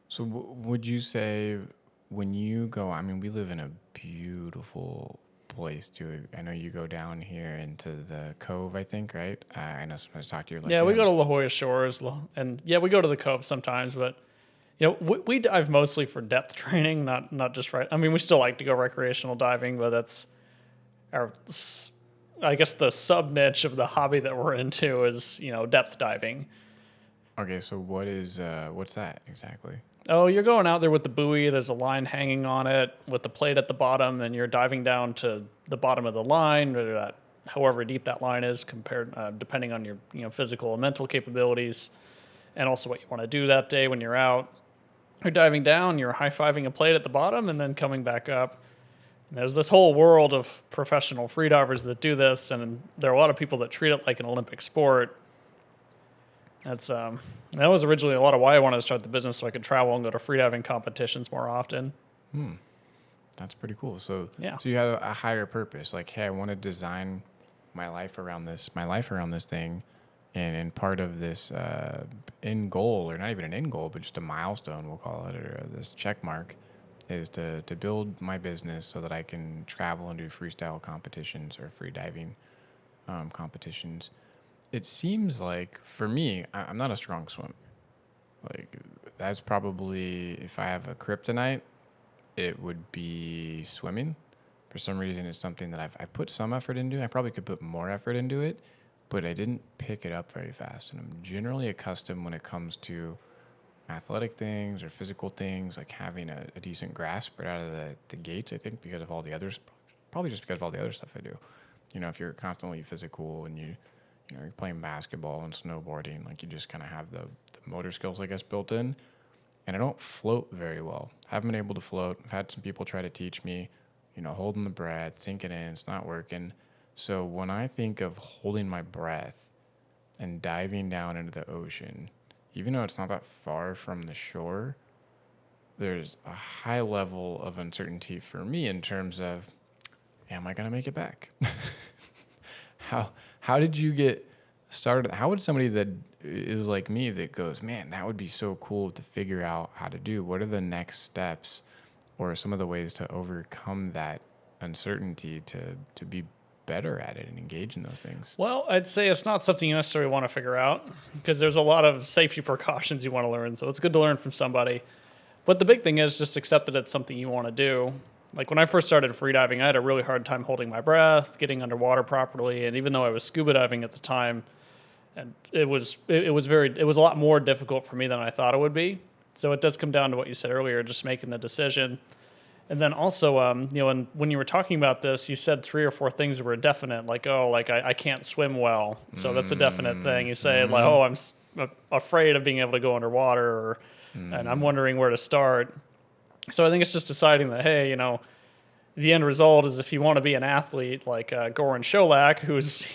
So would you say when you go, I mean, we live in a beautiful place too. I know you go down here into the Cove, I think, right? I know sometimes talk to you. Yeah, we go to La Jolla Shores, and yeah, we go to the Cove sometimes, but we dive mostly for depth training, not just right. I mean, we still like to go recreational diving, but that's our, I guess, the sub niche of the hobby that we're into is depth diving. Okay, so what's that exactly? Oh, you're going out there with the buoy. There's a line hanging on it with the plate at the bottom, and you're diving down to the bottom of the line, or however deep that line is, compared depending on your physical and mental capabilities, and also what you want to do that day when you're out. You're diving down. You're high-fiving a plate at the bottom, and then coming back up. And there's this whole world of professional freedivers that do this, and there are a lot of people that treat it like an Olympic sport. That was originally a lot of why I wanted to start the business, so I could travel and go to freediving competitions more often. That's pretty cool. So yeah. So you had a higher purpose, like, hey, I want to design my life around this thing, and part of this end goal, or not even an end goal, but just a milestone, we'll call it, or this check mark, is to build my business so that I can travel and do freestyle competitions or free diving competitions. It seems like, for me, I'm not a strong swimmer. Like, that's probably, if I have a kryptonite, it would be swimming. For some reason, it's something that I've put some effort into. I probably could put more effort into it, but I didn't pick it up very fast. And I'm generally accustomed when it comes to athletic things or physical things, like having a decent grasp right out of the gates, I think, because of all the others, probably just because of all the other stuff I do. If you're constantly physical and you're playing basketball and snowboarding, like, you just kind of have the motor skills, I guess, built in. And I don't float very well. I haven't been able to float. I've had some people try to teach me, holding the breath, sinking in, it's not working. So when I think of holding my breath and diving down into the ocean, even though it's not that far from the shore, there's a high level of uncertainty for me in terms of, am I going to make it back? How did you get started? How would somebody that is like me that goes, man, that would be so cool to figure out how to do? What are the next steps or some of the ways to overcome that uncertainty to be better at it and engage in those things? Well, I'd say it's not something you necessarily want to figure out, because there's a lot of safety precautions you want to learn. So it's good to learn from somebody. But the big thing is just accept that it's something you want to do. Like, when I first started freediving, I had a really hard time holding my breath, getting underwater properly, and even though I was scuba diving at the time, and it was a lot more difficult for me than I thought it would be. So it does come down to what you said earlier, just making the decision. And then also, when you were talking about this, you said 3 or 4 things that were definite, like, I can't swim well, so that's a definite thing. You say, like, I'm afraid of being able to go underwater, and I'm wondering where to start. So I think it's just deciding that, hey, the end result is, if you want to be an athlete like Goran Sholak, who's,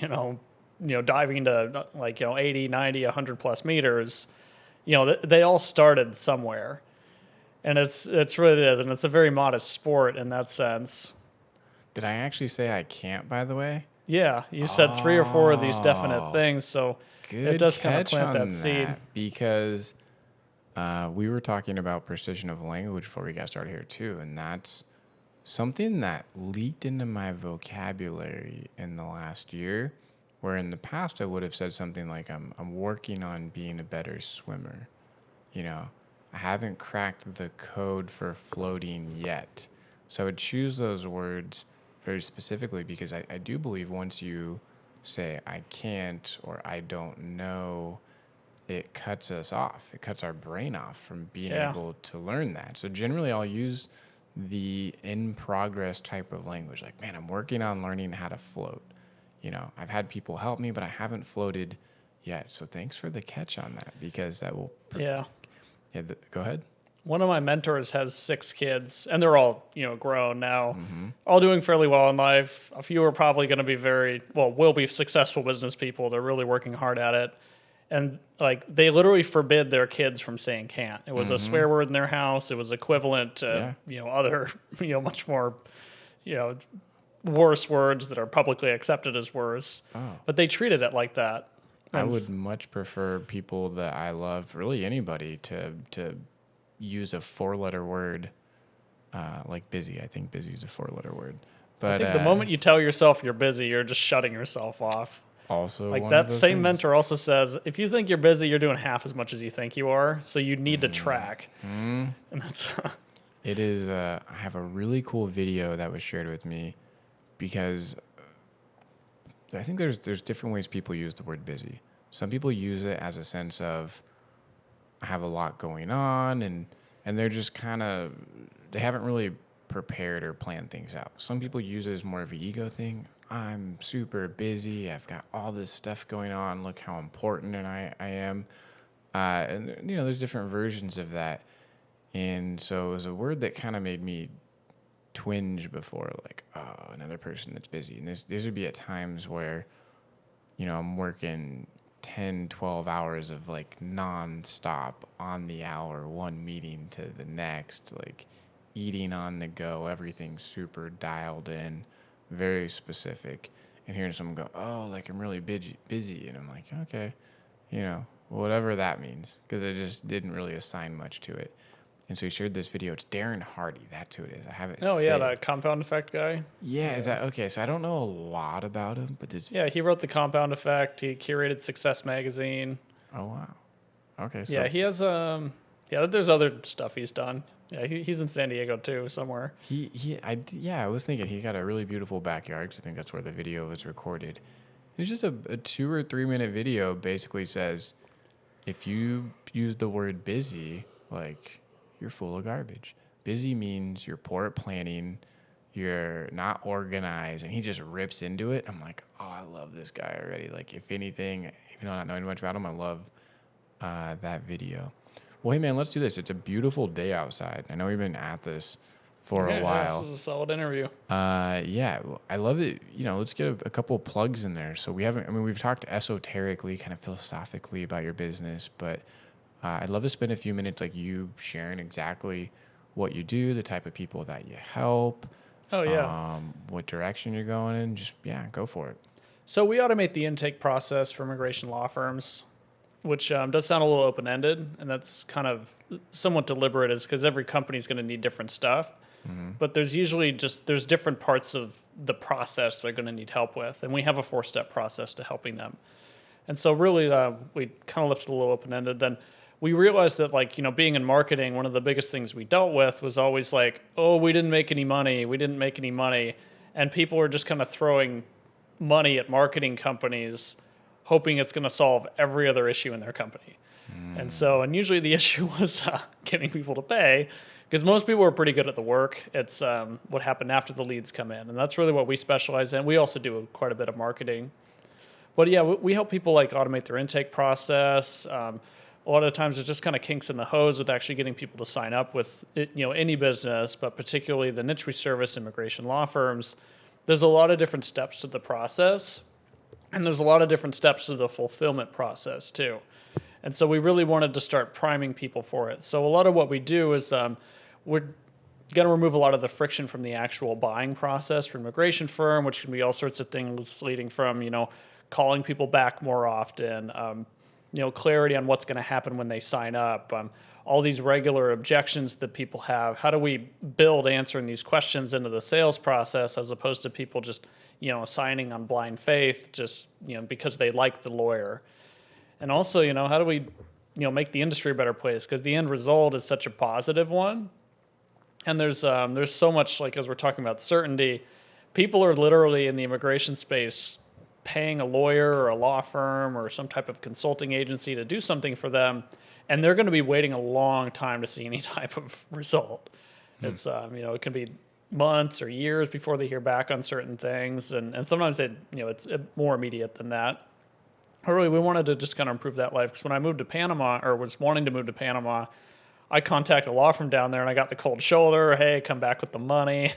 diving to 80, 90, 100 plus meters, they all started somewhere. And it's really is, and it's a very modest sport in that sense. Did I actually say I can't, by the way? Yeah, you said 3 or 4 of these definite things, so it Good does kind of catch plant on that seed. because we were talking about precision of language before we got started here too, and that's something that leaked into my vocabulary in the last year, where in the past I would have said something like, I'm working on being a better swimmer. You know, I haven't cracked the code for floating yet. So I would choose those words very specifically because I do believe once you say I can't or I don't know, it cuts us off. It cuts our brain off from being Yeah. able to learn that. So generally I'll use the in progress type of language. Like, man, I'm working on learning how to float. You know, I've had people help me, but I haven't floated yet. So thanks for the catch on that because that will Yeah. go ahead. One of my mentors has 6 kids, and they're all, grown now, all doing fairly well in life. A few are probably going to be will be successful business people. They're really working hard at it. And like they literally forbid their kids from saying can't. It was a swear word in their house. It was equivalent to, other, much more, you know, worse words that are publicly accepted as worse. Oh. But they treated it like that. I would much prefer people that I love, really anybody, to use a 4-letter word like busy. I think busy is a 4-letter word. But I think the moment you tell yourself you're busy, you're just shutting yourself off. also Like one of that those same things. mentor also says, if you think you're busy, you're doing half as much as you think you are. So you need to track. And that's It is. I have a really cool video that was shared with me because I think there's different ways people use the word busy. Some people use it as a sense of I have a lot going on and they're just kind of they haven't really prepared or planned things out. Some people use it as more of an ego thing. I'm super busy. I've got all this stuff going on. Look how important I am. And there's different versions of that. And so it was a word that kind of made me twinge before, like, oh, another person that's busy. And these would be at times where, I'm working 10, 12 hours of like nonstop on the hour, one meeting to the next, like eating on the go, everything super dialed in, very specific. And hearing someone go, oh, like I'm really busy. And I'm like, okay, whatever that means, because I just didn't really assign much to it. And so he shared this video. It's Darren Hardy. That's who it is. I haven't Oh, yeah, saved. that compound effect guy. Yeah, is that okay? So I don't know a lot about him, but this. Yeah, he wrote the compound effect. He curated Success Magazine. Oh wow. Okay. So Yeah, he has there's other stuff he's done. Yeah, he's in San Diego too, somewhere. I was thinking he got a really beautiful backyard because I think that's where the video was recorded. It's just a 2 or 3 minute video. Basically says, if you use the word busy, like you're full of garbage. Busy means you're poor at planning, you're not organized, and he just rips into it. I'm like, oh, I love this guy already. Like, if anything, even though not knowing much about him, I love that video. Well, hey, man, let's do this. It's a beautiful day outside. I know we've been at this for a while. This is a solid interview. Yeah, I love it. Let's get a couple of plugs in there. So we've talked esoterically, kind of philosophically about your business, but I'd love to spend a few minutes like you sharing exactly what you do, the type of people that you help. Oh, yeah. What direction you're going in. Just, go for it. So we automate the intake process for immigration law firms, which does sound a little open-ended, and that's kind of somewhat deliberate, is because every company is going to need different stuff. But there's usually there's different parts of the process they're going to need help with, and we have a 4-step process to helping them. And so really we kind of left it a little open-ended. Then we realized that, being in marketing, one of the biggest things we dealt with was always like, oh, we didn't make any money. And people were just kind of throwing money at marketing companies, hoping it's going to solve every other issue in their company. And usually the issue was getting people to pay, because most people are pretty good at the work. It's what happened after the leads come in. And that's really what we specialize in. We also do quite a bit of marketing. But yeah, we help people automate their intake process. A lot of the times there's just kind of kinks in the hose with actually getting people to sign up with any business, but particularly the niche we service, immigration law firms. There's a lot of different steps to the process, and there's a lot of different steps to the fulfillment process too. And so we really wanted to start priming people for it. So a lot of what we do is we're going to remove a lot of the friction from the actual buying process for an immigration firm, which can be all sorts of things leading from, calling people back more often, clarity on what's going to happen when they sign up, all these regular objections that people have. How do we build answering these questions into the sales process as opposed to people just, signing on blind faith just, because they like the lawyer? And also, how do we, make the industry a better place? Because the end result is such a positive one. And there's so much, like, as we're talking about certainty, people are literally in the immigration space paying a lawyer or a law firm or some type of consulting agency to do something for them, and they're going to be waiting a long time to see any type of result. It's it can be months or years before they hear back on certain things, and sometimes it's more immediate than that. Really, we wanted to just kind of improve that life, because when I moved to Panama, or was wanting to move to Panama, I contacted a law firm down there and I got the cold shoulder. Hey, come back with the money.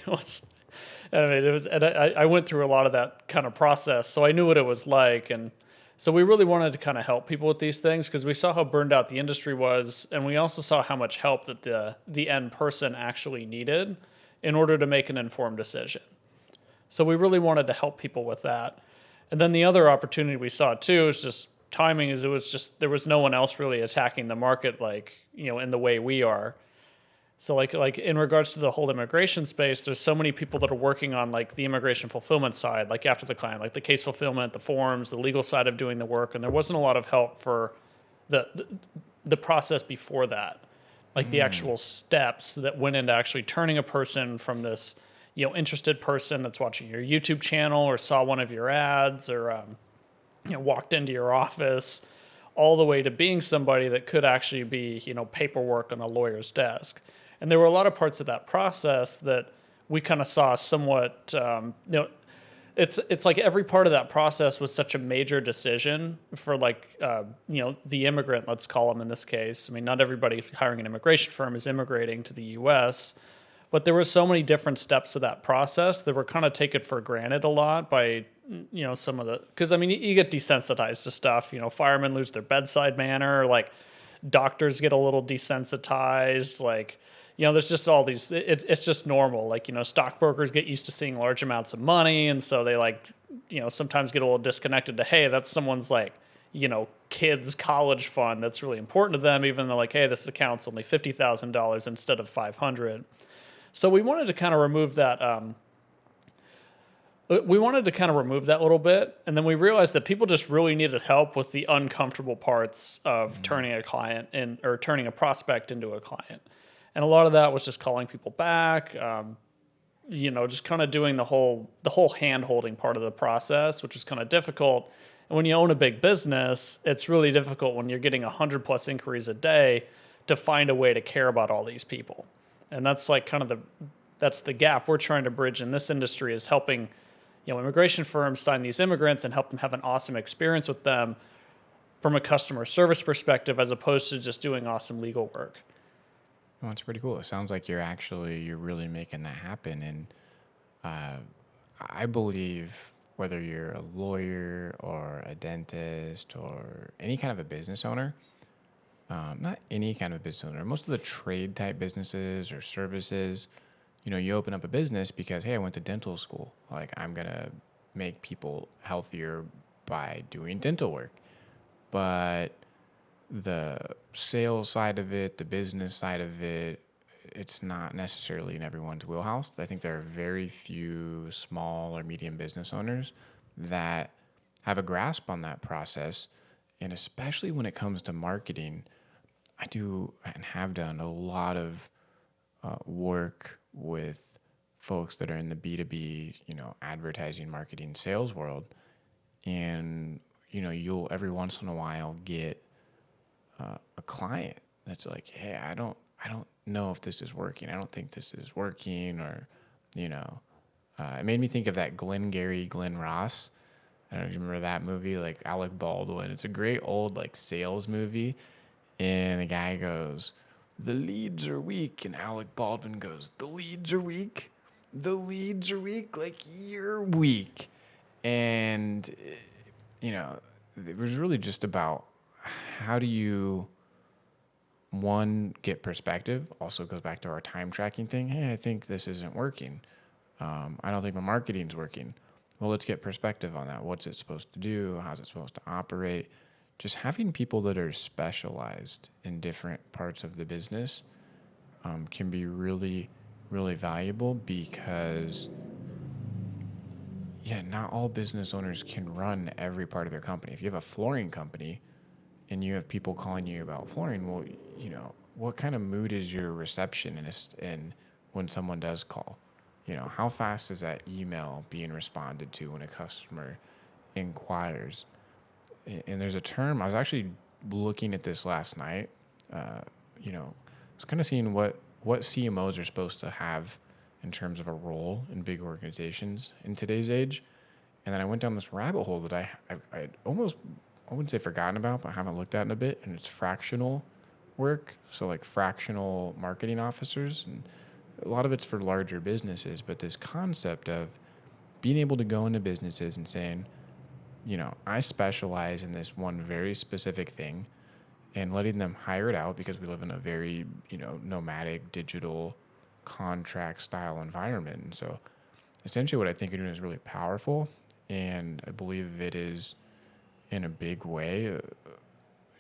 I went through a lot of that kind of process, so I knew what it was like. And so we really wanted to kind of help people with these things, because we saw how burned out the industry was, and we also saw how much help that the end person actually needed in order to make an informed decision. So we really wanted to help people with that. And then the other opportunity we saw too is just timing. Is there was no one else really attacking the market in the way we are. So like in regards to the whole immigration space, there's so many people that are working on like the immigration fulfillment side, like after the client, like the case fulfillment, the forms, the legal side of doing the work, and there wasn't a lot of help for the process before that, like the actual steps that went into actually turning a person from this interested person that's watching your YouTube channel or saw one of your ads or walked into your office, all the way to being somebody that could actually be, paperwork on a lawyer's desk. And there were a lot of parts of that process that we kind of saw somewhat, it's like every part of that process was such a major decision for the immigrant, let's call them in this case. I mean, not everybody hiring an immigration firm is immigrating to the U.S., but there were so many different steps of that process that were kind of taken for granted a lot by some of because you get desensitized to stuff. Firemen lose their bedside manner, like doctors get a little desensitized, there's just all these, it's just normal. Stockbrokers get used to seeing large amounts of money, and so they sometimes get a little disconnected to, hey, that's someone's kids' college fund that's really important to them, even though hey, this account's only $50,000 instead of $500. So we wanted to kind of remove that. We wanted to kind of remove that little bit, and then we realized that people just really needed help with the uncomfortable parts of turning a client or turning a prospect into a client. And a lot of that was just calling people back, just kind of doing the whole hand-holding part of the process, which is kind of difficult. And when you own a big business, it's really difficult when you're getting 100+ inquiries a day to find a way to care about all these people. And that's that's the gap we're trying to bridge in this industry, is helping immigration firms sign these immigrants and help them have an awesome experience with them from a customer service perspective, as opposed to just doing awesome legal work. Well, it's pretty cool. It sounds like you're really making that happen. And I believe whether you're a lawyer or a dentist or any kind of a business owner, not any kind of business owner, most of the trade type businesses or services, you open up a business because, hey, I went to dental school. I'm going to make people healthier by doing dental work. But the sales side of it, the business side of it, it's not necessarily in everyone's wheelhouse. I think there are very few small or medium business owners that have a grasp on that process. And especially when it comes to marketing, I do and have done a lot of work with folks that are in the B2B, advertising, marketing, sales world. And, you'll every once in a while get a client that's like, hey, I don't know if this is working. I don't think this is working. Or, it made me think of that Glenn Ross. I don't know if you remember that movie, like Alec Baldwin. It's a great old sales movie. And the guy goes, the leads are weak. And Alec Baldwin goes, the leads are weak. The leads are weak. You're weak. And, it was really just about how do you, one, get perspective? Also goes back to our time tracking thing. Hey, I think this isn't working. I don't think my marketing's working. Well, let's get perspective on that. What's it supposed to do? How's it supposed to operate? Just having people that are specialized in different parts of the business can be really, really valuable because, yeah, not all business owners can run every part of their company. If you have a flooring company and you have people calling you about flooring, well, what kind of mood is your receptionist in when someone does call? How fast is that email being responded to when a customer inquires? And there's a term, I was actually looking at this last night. I was kind of seeing what CMOs are supposed to have in terms of a role in big organizations in today's age. And then I went down this rabbit hole that I almost, I wouldn't say forgotten about, but haven't looked at in a bit. And it's fractional work. So like fractional marketing officers. And a lot of it's for larger businesses, but this concept of being able to go into businesses and saying, I specialize in this one very specific thing, and letting them hire it out because we live in a very, nomadic digital contract style environment. And so essentially what I think you're doing is really powerful. And I believe it is in a big way, a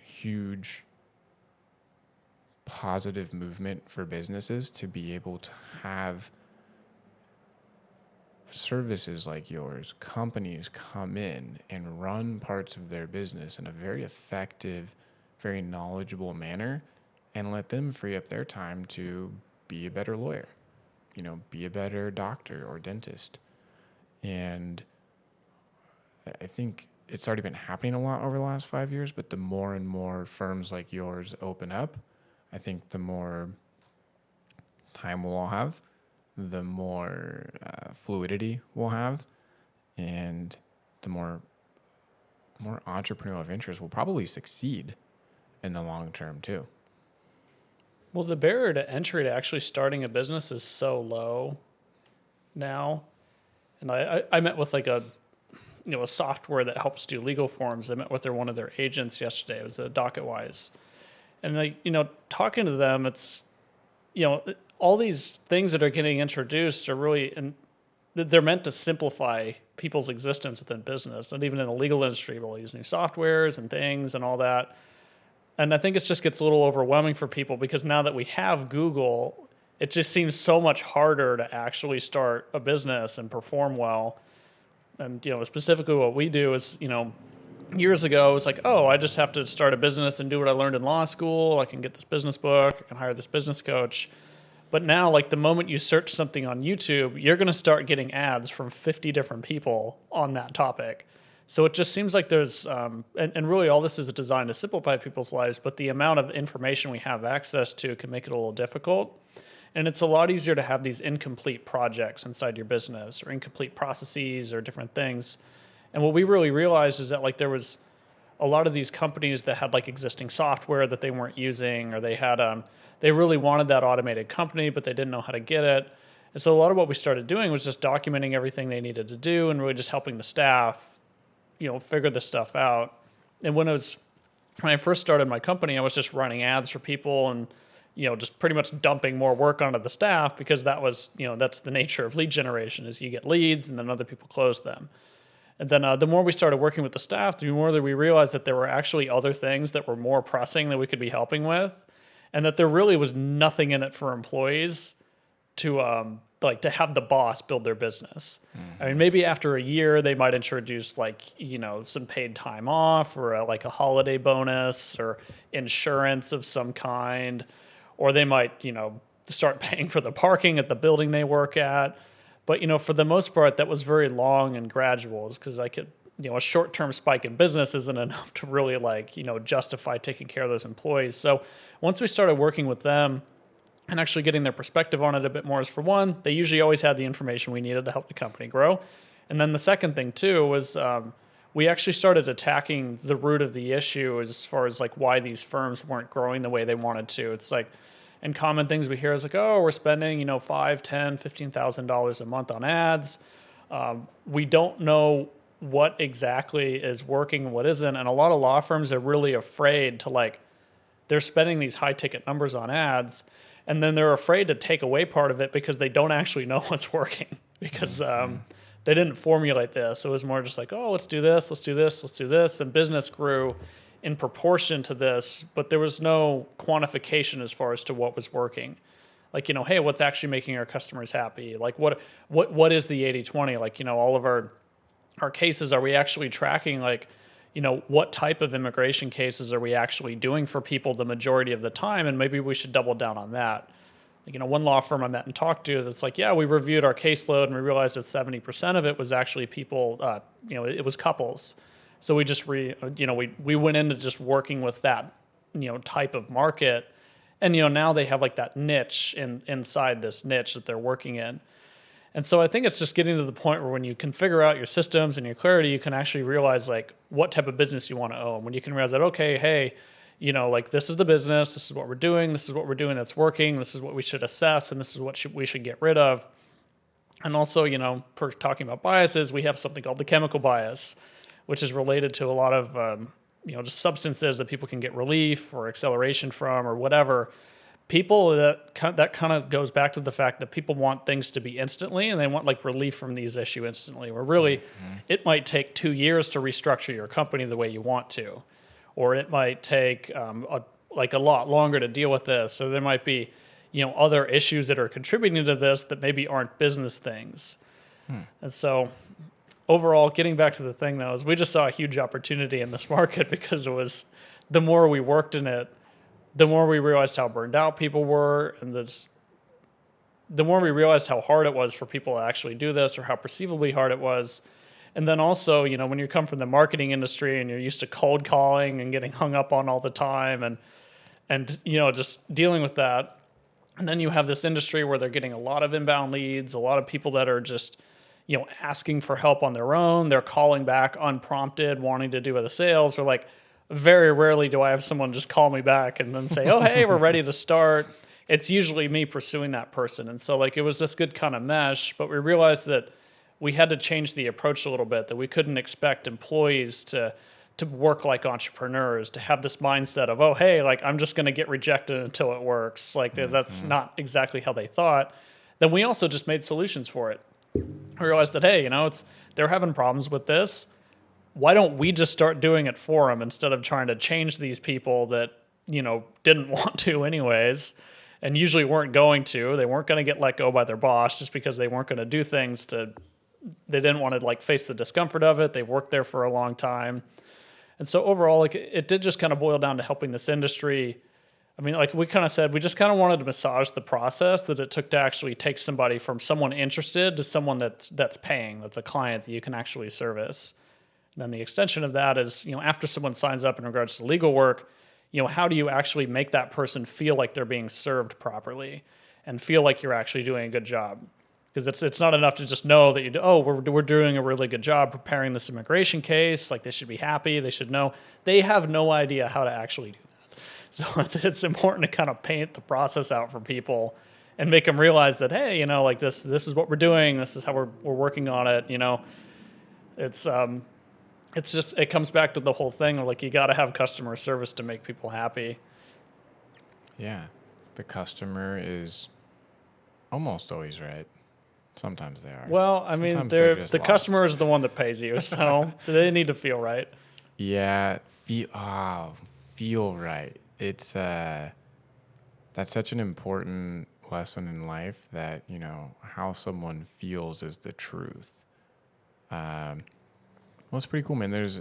huge positive movement for businesses to be able to have services like yours, companies come in and run parts of their business in a very effective, very knowledgeable manner, and let them free up their time to be a better lawyer, be a better doctor or dentist. And I think it's already been happening a lot over the last 5 years, but the more and more firms like yours open up, I think the more time we'll all have, the more fluidity we'll have, and the more entrepreneurial of interest will probably succeed in the long term too. Well, the barrier to entry to actually starting a business is so low now. And I met with like a software that helps do legal forms. I met with one of their agents yesterday. It was a DocketWise. And talking to them, it's, all these things that are getting introduced are really, and they're meant to simplify people's existence within business. And even in the legal industry, we'll use new softwares and things and all that. And I think it just gets a little overwhelming for people because now that we have Google, it just seems so much harder to actually start a business and perform well. And, specifically what we do is, years ago, it was like, oh, I just have to start a business and do what I learned in law school. I can get this business book. I can hire this business coach. But now, like the moment you search something on YouTube, you're going to start getting ads from 50 different people on that topic. So it just seems like there's, and really all this is designed to simplify people's lives, but the amount of information we have access to can make it a little difficult. And it's a lot easier to have these incomplete projects inside your business or incomplete processes or different things. And what we really realized is that like there was a lot of these companies that had like existing software that they weren't using, or they had they really wanted that automated company, but they didn't know how to get it. And so a lot of what we started doing was just documenting everything they needed to do and really just helping the staff, figure this stuff out. And when I first started my company, I was just running ads for people and just pretty much dumping more work onto the staff because that was, that's the nature of lead generation is you get leads and then other people close them. And then the more we started working with the staff, the more that we realized that there were actually other things that were more pressing that we could be helping with, and that there really was nothing in it for employees to to have the boss build their business. Mm-hmm. I mean, maybe after a year they might introduce some paid time off or a holiday bonus or insurance of some kind, or they might start paying for the parking at the building they work at. But, for the most part, that was very long and gradual because a short-term spike in business isn't enough to really justify taking care of those employees. So once we started working with them and actually getting their perspective on it a bit more is, for one, they usually always had the information we needed to help the company grow. And then the second thing too was we actually started attacking the root of the issue as far as why these firms weren't growing the way they wanted to. It's and common things we hear is oh, we're spending, $5,000, $10,000, $15,000 a month on ads. We don't know what exactly is working and what isn't. And a lot of law firms are really afraid to like, they're spending these high ticket numbers on ads, and then they're afraid to take away part of it because they don't actually know what's working because they didn't formulate this. It was more just like, oh, let's do this, let's do this, let's do this. And business grew in proportion to this, but there was no quantification as far as to what was working. Like, hey, what's actually making our customers happy? Like what is the 80-20? Like, all of our cases, are we actually tracking like, what type of immigration cases are we actually doing for people the majority of the time? And maybe we should double down on that. Like, one law firm I met and talked to that's like, yeah, we reviewed our caseload and we realized that 70% of it was actually people, it was couples. So we just we went into just working with that, type of market. And, now they have like that niche inside this niche that they're working in. And so I think it's just getting to the point where when you can figure out your systems and your clarity, you can actually realize like what type of business you want to own. When you can realize that, okay, hey, like this is the business, this is what we're doing, this is what we're doing that's working, this is what we should assess, and this is what we should get rid of. And also, per talking about biases, we have something called the chemical bias, which is related to a lot of, just substances that people can get relief or acceleration from or whatever. People that kind of goes back to the fact that people want things to be instantly, and they want like relief from these issues instantly, where really it might take 2 years to restructure your company the way you want to, or it might take a lot longer to deal with this. So there might be, other issues that are contributing to this that maybe aren't business things. And so overall, getting back to the thing though, is we just saw a huge opportunity in this market because it was the more we worked in it, the more we realized how burned out people were, and the more we realized how hard it was for people to actually do this, or how perceivably hard it was. And then also, when you come from the marketing industry and you're used to cold calling and getting hung up on all the time and just dealing with that. And then you have this industry where they're getting a lot of inbound leads, a lot of people that are just, asking for help on their own. They're calling back unprompted, wanting to do the sales. Or like, very rarely do I have someone just call me back and then say, oh, hey, we're ready to start. It's usually me pursuing that person. And so like it was this good kind of mesh, but we realized that we had to change the approach a little bit, that we couldn't expect employees to work like entrepreneurs, to have this mindset of, oh, hey, like I'm just going to get rejected until it works. Like that's not exactly how they thought. Then we also just made solutions for it. We realized that, hey, they're having problems with this. Why don't we just start doing it for them instead of trying to change these people that, didn't want to anyways, and usually weren't going to. They weren't going to get let go by their boss just because they weren't going to do things they didn't want to like face the discomfort of it. They worked there for a long time. And so overall, like it did just kind of boil down to helping this industry. I mean, like we kind of said, we just kind of wanted to massage the process that it took to actually take somebody from someone interested to someone that's paying, that's a client that you can actually service. Then the extension of that is, after someone signs up in regards to legal work, how do you actually make that person feel like they're being served properly and feel like you're actually doing a good job? Because it's not enough to just know that we're doing a really good job preparing this immigration case. Like they should be happy. They should know. They have no idea how to actually do that. So it's important to kind of paint the process out for people and make them realize that, hey, like this is what we're doing. This is how we're working on it. It's just, it comes back to the whole thing of like, you got to have customer service to make people happy. Yeah. The customer is almost always right. Sometimes they are. Well, I mean, the customer is the one that pays you, so they need to feel right. Yeah. Feel right. It's, that's such an important lesson in life that, how someone feels is the truth. Well, it's pretty cool, man. There's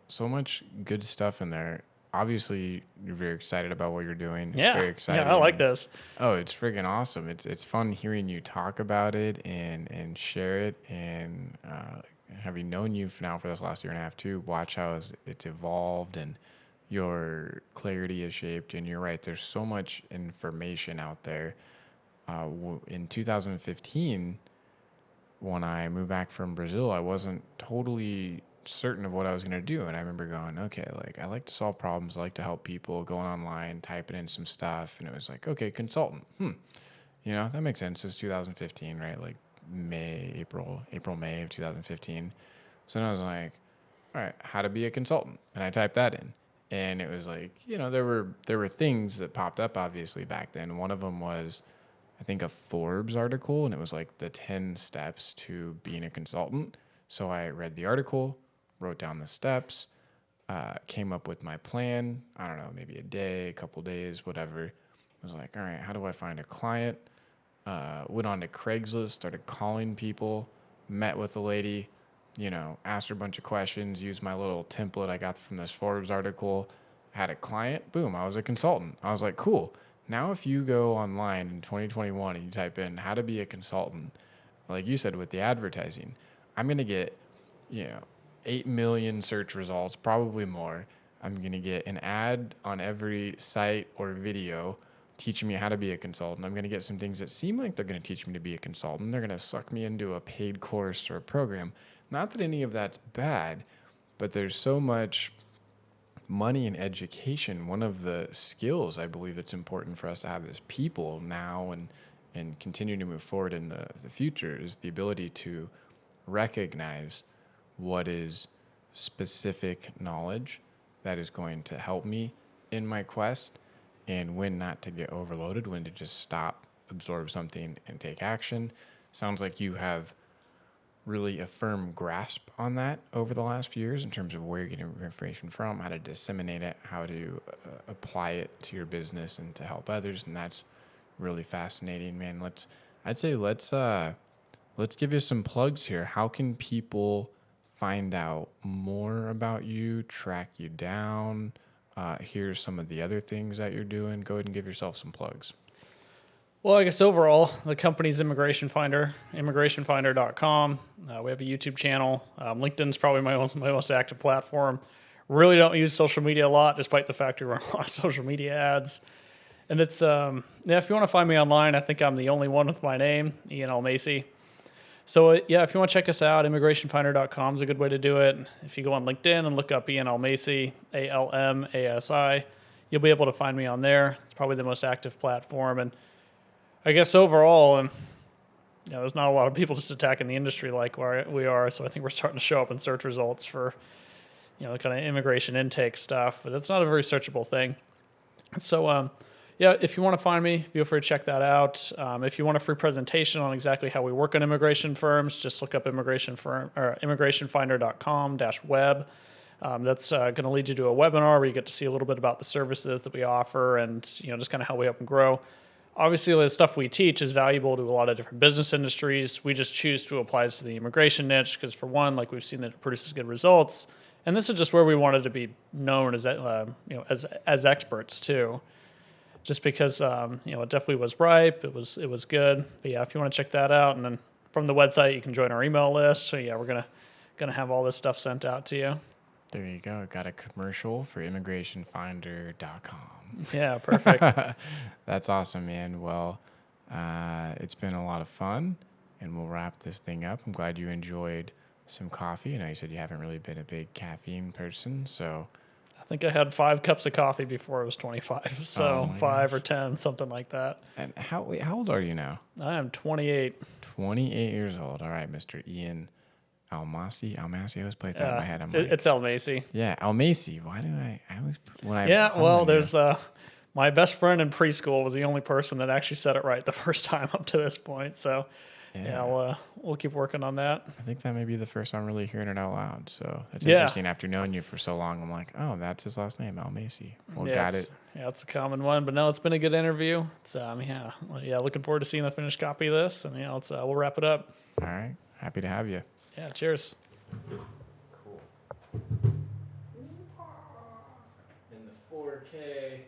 so much good stuff in there. Obviously, you're very excited about what you're doing. It's very exciting. Yeah, I like this. Oh, it's freaking awesome. It's fun hearing you talk about it and share it. And having known you now for this last year and a half too, watch how it's evolved and your clarity is shaped. And you're right. There's so much information out there. In 2015, when I moved back from Brazil, I wasn't totally certain of what I was going to do. And I remember going, okay, like I like to solve problems. I like to help people, going online, typing in some stuff. And it was like, okay, consultant. That makes sense. It's 2015, right? Like May of 2015. So then I was like, all right, how to be a consultant. And I typed that in. And it was like, there were things that popped up obviously back then. One of them was, I think, a Forbes article, and it was like the 10 steps to being a consultant. So I read the article, wrote down the steps, came up with my plan. I don't know, maybe a day, a couple days, whatever. I was like, all right, how do I find a client? Went on to Craigslist, started calling people, met with a lady, asked her a bunch of questions, used my little template I got from this Forbes article, had a client, boom, I was a consultant. I was like, cool. Now if you go online in 2021 and you type in how to be a consultant, like you said with the advertising, I'm going to get, 8 million search results, probably more. I'm going to get an ad on every site or video teaching me how to be a consultant. I'm going to get some things that seem like they're going to teach me to be a consultant. They're going to suck me into a paid course or a program. Not that any of that's bad, but there's so much money and education. One of the skills I believe it's important for us to have as people now and continue to move forward in the future is the ability to recognize what is specific knowledge that is going to help me in my quest, and when not to get overloaded, when to just stop, absorb something, and take action. Sounds like you have really a firm grasp on that over the last few years in terms of where you're getting information from, how to disseminate it, how to apply it to your business and to help others. And that's really fascinating, man. Let's give you some plugs here. How can people find out more about you, track you down, hear some of the other things that you're doing? Go ahead and give yourself some plugs. Well, I guess overall, the company's Immigration Finder, immigrationfinder.com. We have a YouTube channel. LinkedIn's probably my most active platform. Really don't use social media a lot, despite the fact we run a lot of social media ads. And it's, if you want to find me online, I think I'm the only one with my name, Ian Almasi. So, if you want to check us out, immigrationfinder.com is a good way to do it. If you go on LinkedIn and look up Ian Almasi, Almasi, you'll be able to find me on there. It's probably the most active platform. And I guess overall, there's not a lot of people just attacking the industry like we are. So I think we're starting to show up in search results for, kind of immigration intake stuff. But it's not a very searchable thing. So, if you want to find me, feel free to check that out. If you want a free presentation on exactly how we work on immigration firms, just look up immigrationfinder.com/web. That's going to lead you to a webinar where you get to see a little bit about the services that we offer and, just kind of how we help them grow. Obviously, the stuff we teach is valuable to a lot of different business industries. We just choose to apply this to the immigration niche because, for one, like we've seen that it produces good results, and this is just where we wanted to be known as experts too. Just because it definitely was ripe, it was good. But if you want to check that out, and then from the website you can join our email list. So we're gonna have all this stuff sent out to you. There you go. Got a commercial for immigrationfinder.com. Yeah, perfect. That's awesome, man. Well, it's been a lot of fun, and we'll wrap this thing up. I'm glad you enjoyed some coffee. I know you said you haven't really been a big caffeine person, so I think I had 5 cups of coffee before I was 25, so 5 or 10, something like that. And how old are you now? I am 28. 28 years old. All right, Mr. Ian Almasi. I always play that in my head. It's Almasi. Yeah, Almasi. Why do I always when I there's my best friend in preschool was the only person that actually said it right the first time up to this point. So we'll keep working on that. I think that may be the first time I'm really hearing it out loud. So it's interesting. After knowing you for so long, I'm like, oh, that's his last name, Almasi. Well, got it. Yeah, it's a common one. But no, it's been a good interview. It's looking forward to seeing the finished copy of this, and we'll wrap it up. All right, happy to have you. Yeah, cheers. Cool. In the 4K.